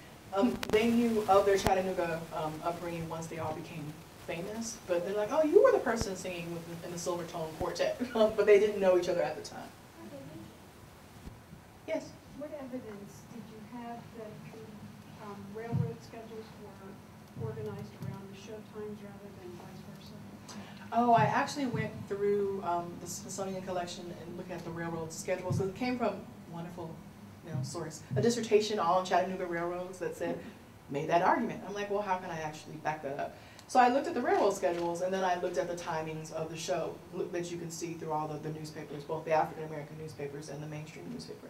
Speaker 2: They knew of their Chattanooga upbringing once they all became famous, but they're like, oh, you were the person singing in the Silvertone Quartet, but they didn't know each other at the time.
Speaker 5: Okay, thank you.
Speaker 2: Yes?
Speaker 6: What evidence did you have that the railroad schedules were organized around the show times rather than vice versa?
Speaker 2: Oh, I actually went through the Smithsonian collection and looking at the railroad schedule. So it came from wonderful, source, a dissertation on Chattanooga railroads that said, made that argument. I'm like, well, how can I actually back that up? So I looked at the railroad schedules, and then I looked at the timings of the show that you can see through all the newspapers, both the African-American newspapers and the mainstream newspaper.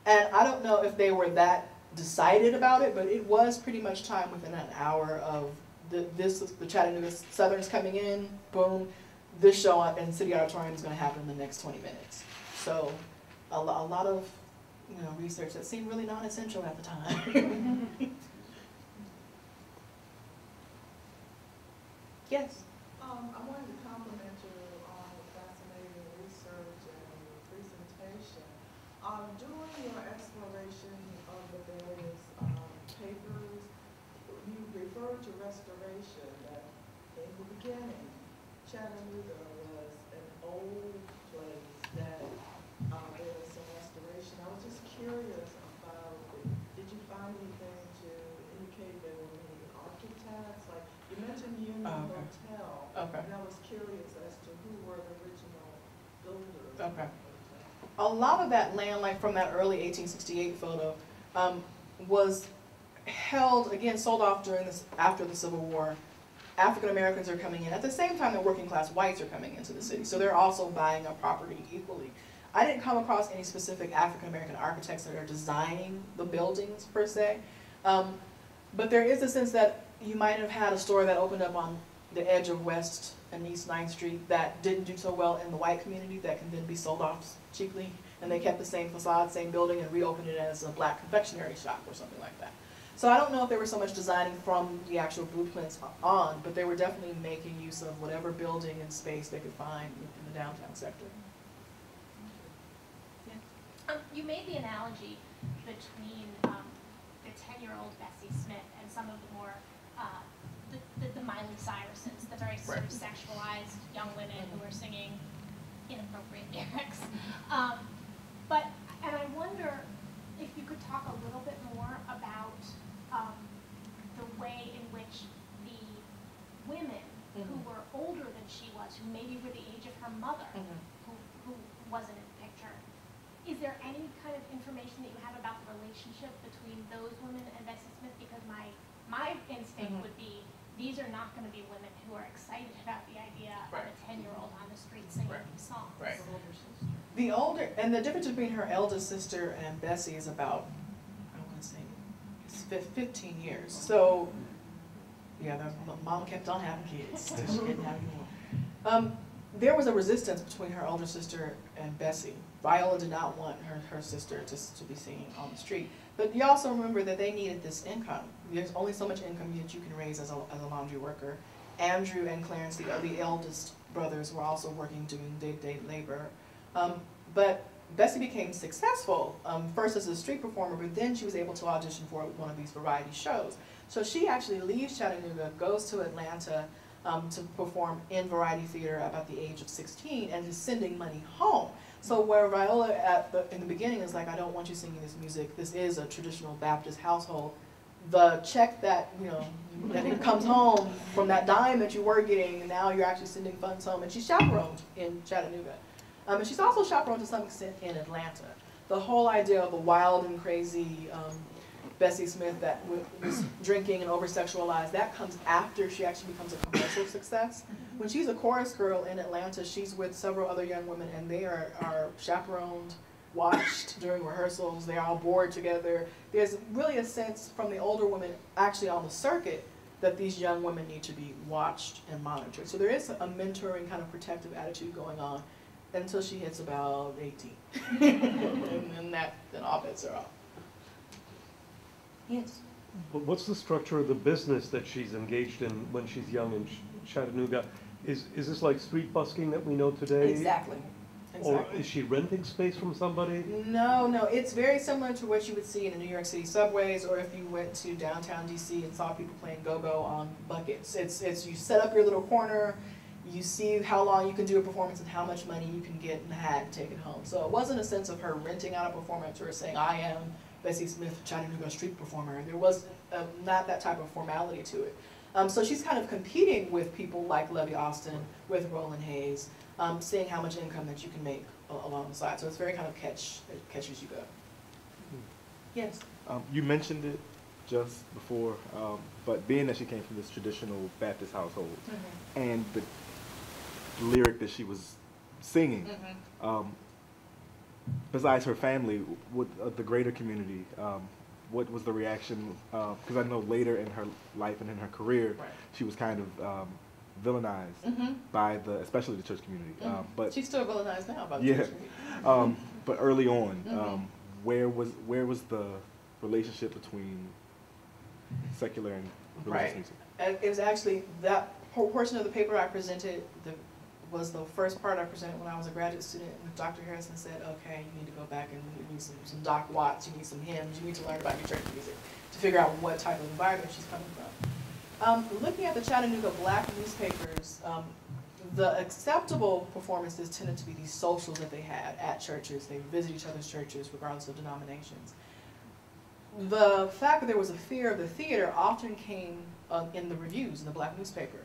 Speaker 2: And I don't know if they were that decided about it, but it was pretty much time within an hour of the Chattanooga Southerns coming in, boom, this show in City Auditorium is going to happen in the next 20 minutes. So a lot of research that seemed really non-essential at the time. Yes?
Speaker 7: I wanted to compliment you on the fascinating research and your presentation. During your exploration of the various papers, you referred to restoration, that in the beginning, Chattanooga was an old place that there was some restoration. I was just curious about, did you find anything to indicate there were many architects? Like, you mentioned Union Hotel, and I was curious as to who were the original builders.
Speaker 2: Okay. A lot of that land, like from that early 1868 photo, was held, again, sold off after the Civil War. African Americans are coming in. At the same time, the working class whites are coming into the city. So they're also buying up property equally. I didn't come across any specific African American architects that are designing the buildings, per se. But there is a sense that you might have had a store that opened up on the edge of West and East 9th Street that didn't do so well in the white community that can then be sold off cheaply, and they kept the same facade, same building, and reopened it as a black confectionery shop or something like that. So I don't know if they were so much designing from the actual blueprints on, but they were definitely making use of whatever building and space they could find in the downtown sector. Yeah.
Speaker 8: You made the analogy between the 10-year-old Bessie Smith and some of the more the Miley Cyrus's, the very sort of sexualized young women who are singing inappropriate lyrics. And I wonder if you could talk a little bit more about the way in which the women who were older than she was, who maybe were the age of her mother, who wasn't in the picture, is there any kind of information that you have about the relationship between those women and Bessie Smith? Because my instinct would be, these are not going to be women who are excited about the idea of a 10-year-old on the street singing these songs.
Speaker 2: Right. The difference between her eldest sister and Bessie is about, I want to say, it's 15 years. So, yeah, the mom kept on having kids. She didn't have any more. There was a resistance between her older sister and Bessie. Viola did not want her sister to be singing on the street. But you also remember that they needed this income. There's only so much income that you can raise as a laundry worker. Andrew and Clarence, the eldest brothers, were also working doing day-to-day labor. But Bessie became successful, first as a street performer, but then she was able to audition for one of these variety shows. So she actually leaves Chattanooga, goes to Atlanta to perform in variety theater about the age of 16, and is sending money home. So where Viola in the beginning is like, I don't want you singing this music. This is a traditional Baptist household. The check that, that it comes home from that dime that you were getting, and now you're actually sending funds home. And she's chaperoned in Chattanooga. And she's also chaperoned to some extent in Atlanta. The whole idea of a wild and crazy Bessie Smith that was drinking and over-sexualized, that comes after she actually becomes a commercial success. When she's a chorus girl in Atlanta, she's with several other young women, and they are chaperoned, watched during rehearsals. They're all bored together. There's really a sense from the older women actually on the circuit that these young women need to be watched and monitored. So there is a mentoring kind of protective attitude going on until she hits about 18. and then all bets are off. Yes.
Speaker 9: But what's the structure of the business that she's engaged in when she's young in Chattanooga? Is this like street busking that we know today?
Speaker 2: Exactly.
Speaker 9: Or is she renting space from somebody?
Speaker 2: No, it's very similar to what you would see in the New York City subways, or if you went to downtown DC and saw people playing go-go on buckets. It's you set up your little corner, you see how long you can do a performance and how much money you can get in the hat and take it home. So it wasn't a sense of her renting out a performance or saying, I am Bessie Smith, Chattanooga street performer. There was not that type of formality to it. So she's kind of competing with people like Levy Austin, with Roland Hayes, seeing how much income that you can make along the side. So it's very kind of catch as you go. Yes?
Speaker 10: You mentioned it just before, but being that she came from this traditional Baptist household, and the lyric that she was singing, besides her family, with the greater community, what was the reaction? Because I know later in her life and in her career, she was kind of villainized by especially the church community. But
Speaker 2: she's still villainized now by the church community.
Speaker 10: But early on, where was the relationship between secular and religious music?
Speaker 2: It was actually that portion of the paper I presented was the first part I presented when I was a graduate student, and Dr. Harrison said, okay, you need to go back and you need some Doc Watts, you need some hymns, you need to learn about your church music to figure out what type of environment she's coming from. Looking at the Chattanooga black newspapers, the acceptable performances tended to be these socials that they had at churches. They would visit each other's churches regardless of denominations. The fact that there was a fear of the theater often came in the reviews in the black newspaper,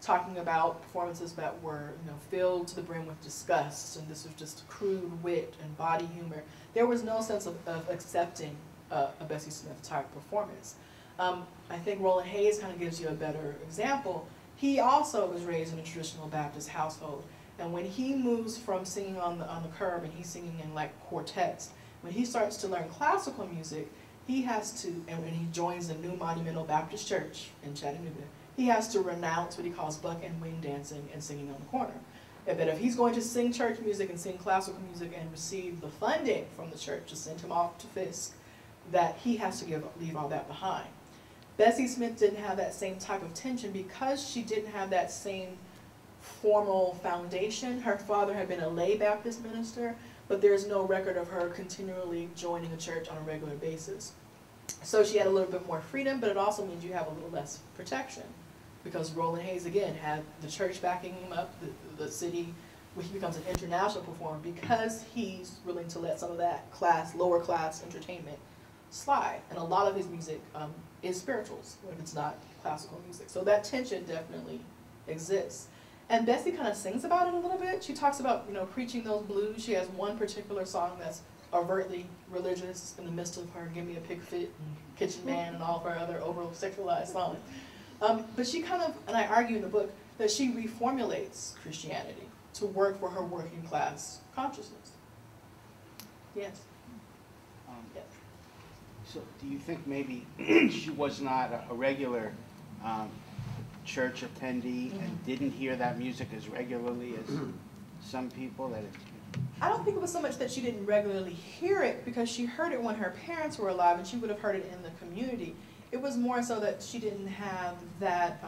Speaker 2: talking about performances that were, filled to the brim with disgust, and this was just crude wit and body humor. There was no sense of accepting a Bessie Smith type performance. I think Roland Hayes kind of gives you a better example. He also was raised in a traditional Baptist household, and when he moves from singing on the curb and he's singing in like quartets, when he starts to learn classical music, he has to, and when he joins the New Monumental Baptist Church in Chattanooga, he has to renounce what he calls buck and wing dancing and singing on the corner. But if he's going to sing church music and sing classical music and receive the funding from the church to send him off to Fisk, that he has to leave all that behind. Bessie Smith didn't have that same type of tension because she didn't have that same formal foundation. Her father had been a lay Baptist minister, but there's no record of her continually joining a church on a regular basis. So she had a little bit more freedom, but it also means you have a little less protection, because Roland Hayes, again, had the church backing him up, the city, where he becomes an international performer because he's willing to let some of that lower class entertainment slide. And a lot of his music is spirituals when it's not classical music. So that tension definitely exists. And Bessie kind of sings about it a little bit. She talks about, preaching those blues. She has one particular song that's overtly religious in the midst of her Give Me a Pig Fit and Kitchen Man and all of her other over-sexualized songs. But she kind of, and I argue in the book, that she reformulates Christianity to work for her working class consciousness. Yes? Yes.
Speaker 11: So do you think maybe she was not a regular church attendee and didn't hear that music as regularly as some people?
Speaker 2: I don't think it was so much that she didn't regularly hear it, because she heard it when her parents were alive and she would have heard it in the community. It was more so that she didn't have that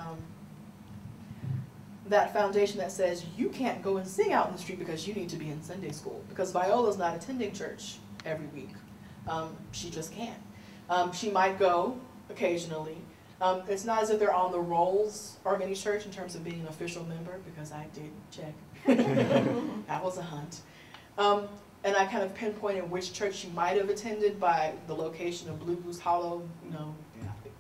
Speaker 2: that foundation that says you can't go and sing out in the street because you need to be in Sunday school, because Viola's not attending church every week. She just can't. She might go occasionally. It's not as if they're on the rolls of any church in terms of being an official member, because I did check. That was a hunt. And I kind of pinpointed which church she might have attended by the location of Blue Goose Hollow,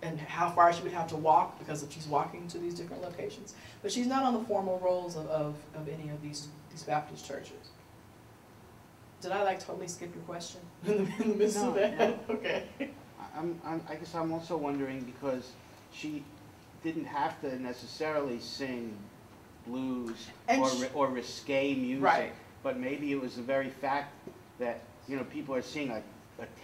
Speaker 2: and how far she would have to walk, because if she's walking to these different locations. But she's not on the formal rolls of any of these Baptist churches. Did I totally skip your question in the midst of that? No. Okay.
Speaker 11: I guess I'm also wondering, because she didn't have to necessarily sing blues or risque music, right, but maybe it was the very fact that people are seeing a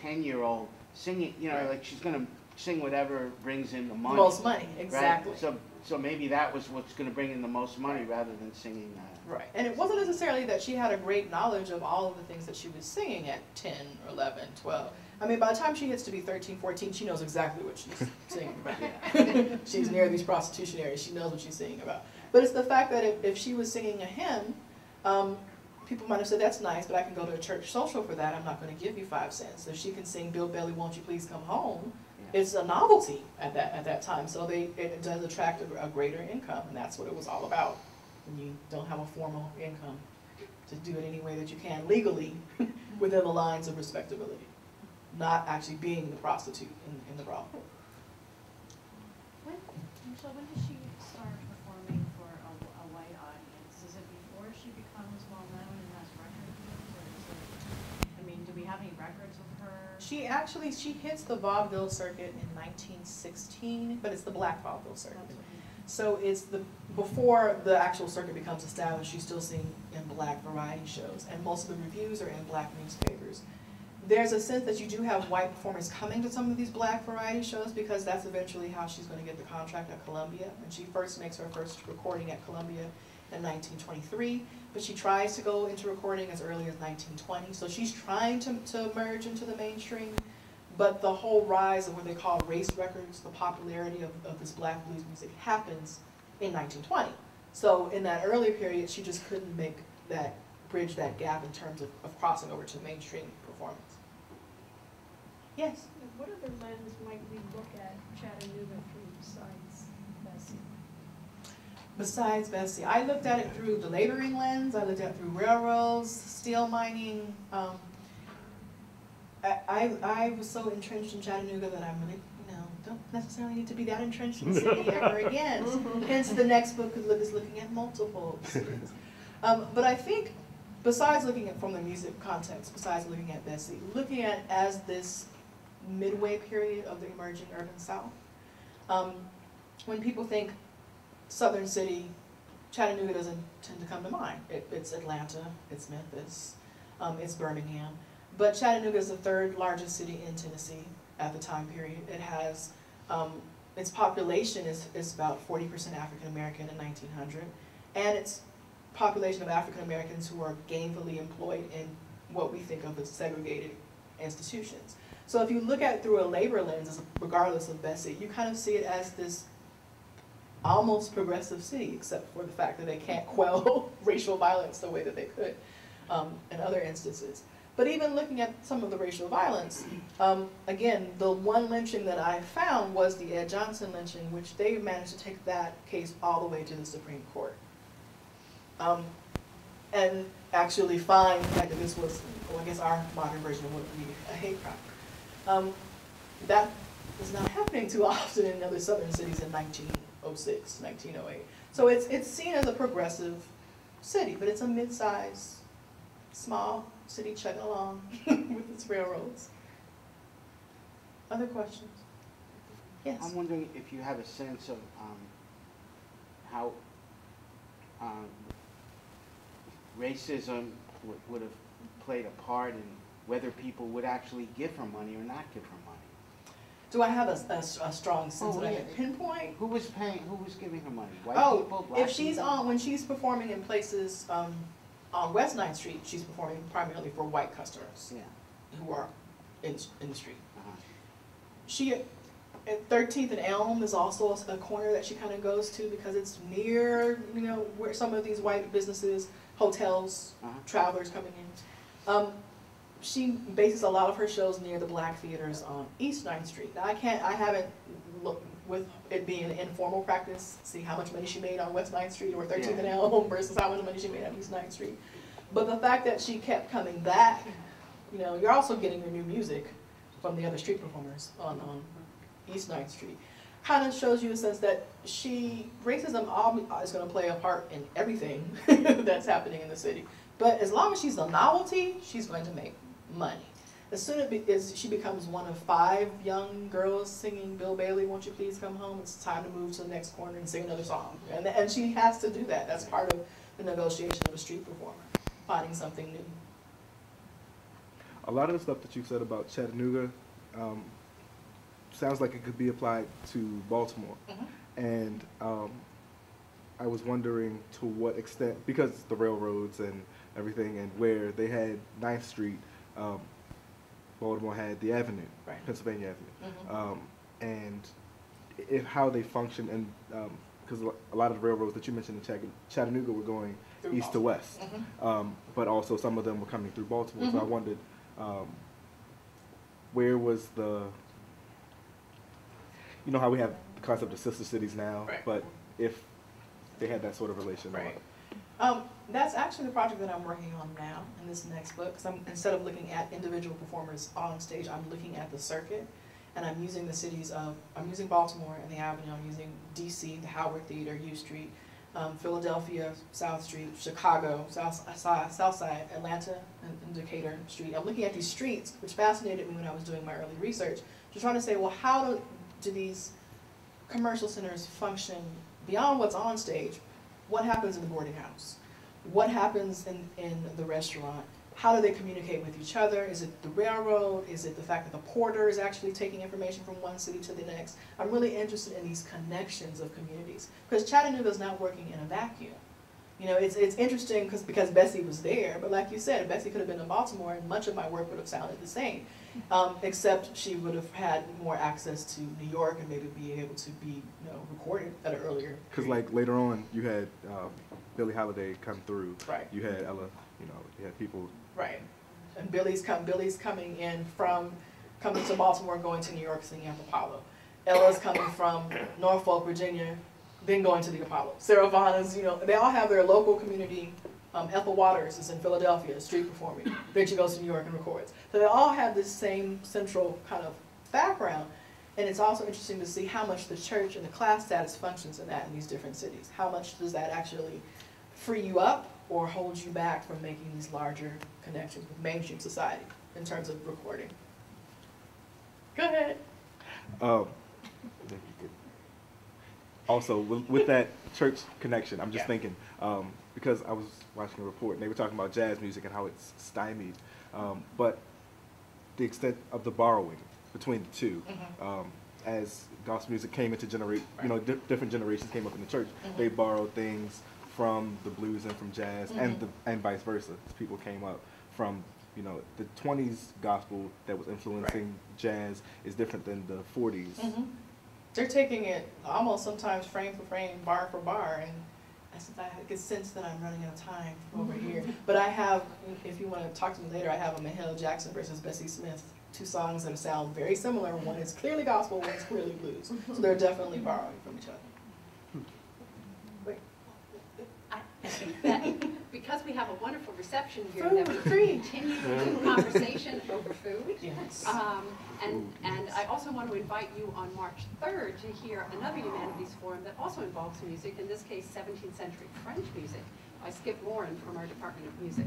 Speaker 11: 10-year-old singing, right, like she's going to sing whatever brings in the money.
Speaker 2: Most money, exactly.
Speaker 11: Right? So maybe that was what's going to bring in the most money, rather than singing that.
Speaker 2: Right, and it wasn't necessarily that she had a great knowledge of all of the things that she was singing at 10 or 11, 12. I mean, by the time she gets to be 13, 14, she knows exactly what she's singing about. She's near these prostitution areas. She knows what she's singing about. But it's the fact that if she was singing a hymn, people might have said, that's nice, but I can go to a church social for that. I'm not going to give you 5 cents. If she can sing Bill Bailey, Won't You Please Come Home, it's a novelty at that time. So it does attract a greater income, and that's what it was all about. When you don't have a formal income, to do it any way that you can legally within the lines of respectability, not actually being the prostitute in the brothel.
Speaker 6: So when does she start performing for a white audience? Is it before she becomes well known and has record deals, or is it, I mean, do we have any records of her?
Speaker 2: She hits the vaudeville circuit in 1916, but it's the black vaudeville circuit. So it's before the actual circuit becomes established, she's still seen in black variety shows, and most of the reviews are in black newspapers. There's a sense that you do have white performers coming to some of these black variety shows because that's eventually how she's going to get the contract at Columbia. And she first makes her first recording at Columbia in 1923, but she tries to go into recording as early as 1920. So she's trying to merge into the mainstream, but the whole rise of what they call race records, the popularity of this black blues music happens in 1920. So in that early period, she just couldn't bridge that gap in terms of crossing over to mainstream performance. Yes?
Speaker 6: What other lens might we look at Chattanooga through besides Bessie?
Speaker 2: Besides Bessie, I looked at it through the laboring lens. I looked at it through railroads, steel mining. I was so entrenched in Chattanooga that I'm really, don't necessarily need to be that entrenched in the city ever again. Hence, the next book is looking at multiple cities. But I think, besides looking at from the music context, besides looking at Bessie, looking at as this midway period of the emerging urban South, when people think Southern city, Chattanooga doesn't tend to come to mind. It's Atlanta, it's Memphis, it's Birmingham. But Chattanooga is the third largest city in Tennessee at the time period. It has, its population is about 40% African American in 1900, and its population of African Americans who are gainfully employed in what we think of as segregated institutions. So if you look at it through a labor lens, regardless of Bessie, you kind of see it as this almost progressive city, except for the fact that they can't quell racial violence the way that they could in other instances. But even looking at some of the racial violence, again, the one lynching that I found was the Ed Johnson lynching, which they managed to take that case all the way to the Supreme Court. And actually find the fact that this was, well, I guess our modern version would be a hate crime. That is not happening too often in other southern cities in 1906, 1908. So it's seen as a progressive city, but it's a mid-sized, small city chugging along with its railroads. Other questions? Yes?
Speaker 11: I'm wondering if you have a sense of how racism would have played a part in whether people would actually give her money or not give her money.
Speaker 2: Do I have a strong sense that I can pinpoint?
Speaker 11: Who was giving her money? White people, black
Speaker 2: if she's
Speaker 11: people?
Speaker 2: when she's performing in places on West 9th Street, she's performing primarily for white customers who are in the street. She, at 13th and Elm is also a corner that she kind of goes to because it's near, where some of these white businesses, hotels, travelers coming in. She bases a lot of her shows near the black theaters on East 9th Street. Now I haven't looked, with it being an informal practice, see how much money she made on West 9th Street or 13th and Elm versus how much money she made on East 9th Street. But the fact that she kept coming back, you're also getting your new music from the other street performers on East 9th Street. Kind of shows you a sense that racism is going to play a part in everything that's happening in the city. But as long as she's a novelty, she's going to make money. As soon as she becomes one of 5 young girls singing Bill Bailey, Won't You Please Come Home, it's time to move to the next corner and sing another song. And she has to do that. That's part of the negotiation of a street performer, finding something new.
Speaker 10: A lot of the stuff that you said about Chattanooga sounds like it could be applied to Baltimore. And I was wondering to what extent, because the railroads and everything, and where they had 9th Street, Baltimore had the Avenue, Pennsylvania Avenue, and how they function, and because a lot of the railroads that you mentioned in Chattanooga were going through east to west, but also some of them were coming through Baltimore. So I wondered, where was the, how we have the concept of sister cities now, but if they had that sort of relation.
Speaker 2: That's actually the project that I'm working on now in this next book. Because instead of looking at individual performers on stage, I'm looking at the circuit and I'm using the cities of, I'm using Baltimore and the Avenue, I'm using DC, the Howard Theater, U Street, Philadelphia, South Street, Chicago, South Side, Atlanta, and Decatur Street. I'm looking at these streets, which fascinated me when I was doing my early research, just trying to say, well, how do these commercial centers function beyond what's on stage? What happens in the boarding house? What happens in the restaurant? How do they communicate with each other? Is it the railroad? Is it the fact that the porter is actually taking information from one city to the next? I'm really interested in these connections of communities, because Chattanooga is not working in a vacuum. You know, it's interesting because Bessie was there, but like you said, Bessie could have been in Baltimore and much of my work would have sounded the same, except she would have had more access to New York and maybe be able to be, you know, recorded at an earlier.
Speaker 10: Because like later on, you had Billie Holiday come through.
Speaker 2: Right.
Speaker 10: You had Ella. You know, you had people.
Speaker 2: Right. And Billy's coming in from coming to Baltimore, going to New York, singing at the Apollo. Ella's coming from Norfolk, Virginia, then going to the Apollo. Sarah Vaughan's, you know, they all have their local community. Ethel Waters is in Philadelphia, street performing. Then she goes to New York and records. So they all have this same central kind of background. And it's also interesting to see how much the church and the class status functions in these different cities. How much does that actually free you up or hold you back from making these larger connections with mainstream society in terms of recording? Go ahead.
Speaker 10: Also, with that church connection, I'm just
Speaker 2: Yeah.
Speaker 10: thinking, because I was watching a report and they were talking about jazz music and how it's stymied, but the extent of the borrowing between the two, as gospel music came into you know, different generations came up in the church, they borrowed things from the blues and from jazz, and vice versa. People came up from, you know, the 20s gospel that was influencing jazz is different than the 40s.
Speaker 2: They're taking it almost sometimes frame for frame, bar for bar, and I get sense that I'm running out of time over here. But I have, if you want to talk to me later, I have a Mahalia Jackson versus Bessie Smith, two songs that sound very similar. One is clearly gospel, one is clearly blues. So they're definitely borrowing from each other.
Speaker 1: I think that because we have a wonderful reception here, that we continue the conversation over food.
Speaker 2: Yes.
Speaker 1: And I also want to invite you on March 3rd to hear another humanities forum that also involves music, in this case 17th century French music by Skip Morin from our Department of Music.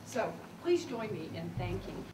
Speaker 1: So please join me in thanking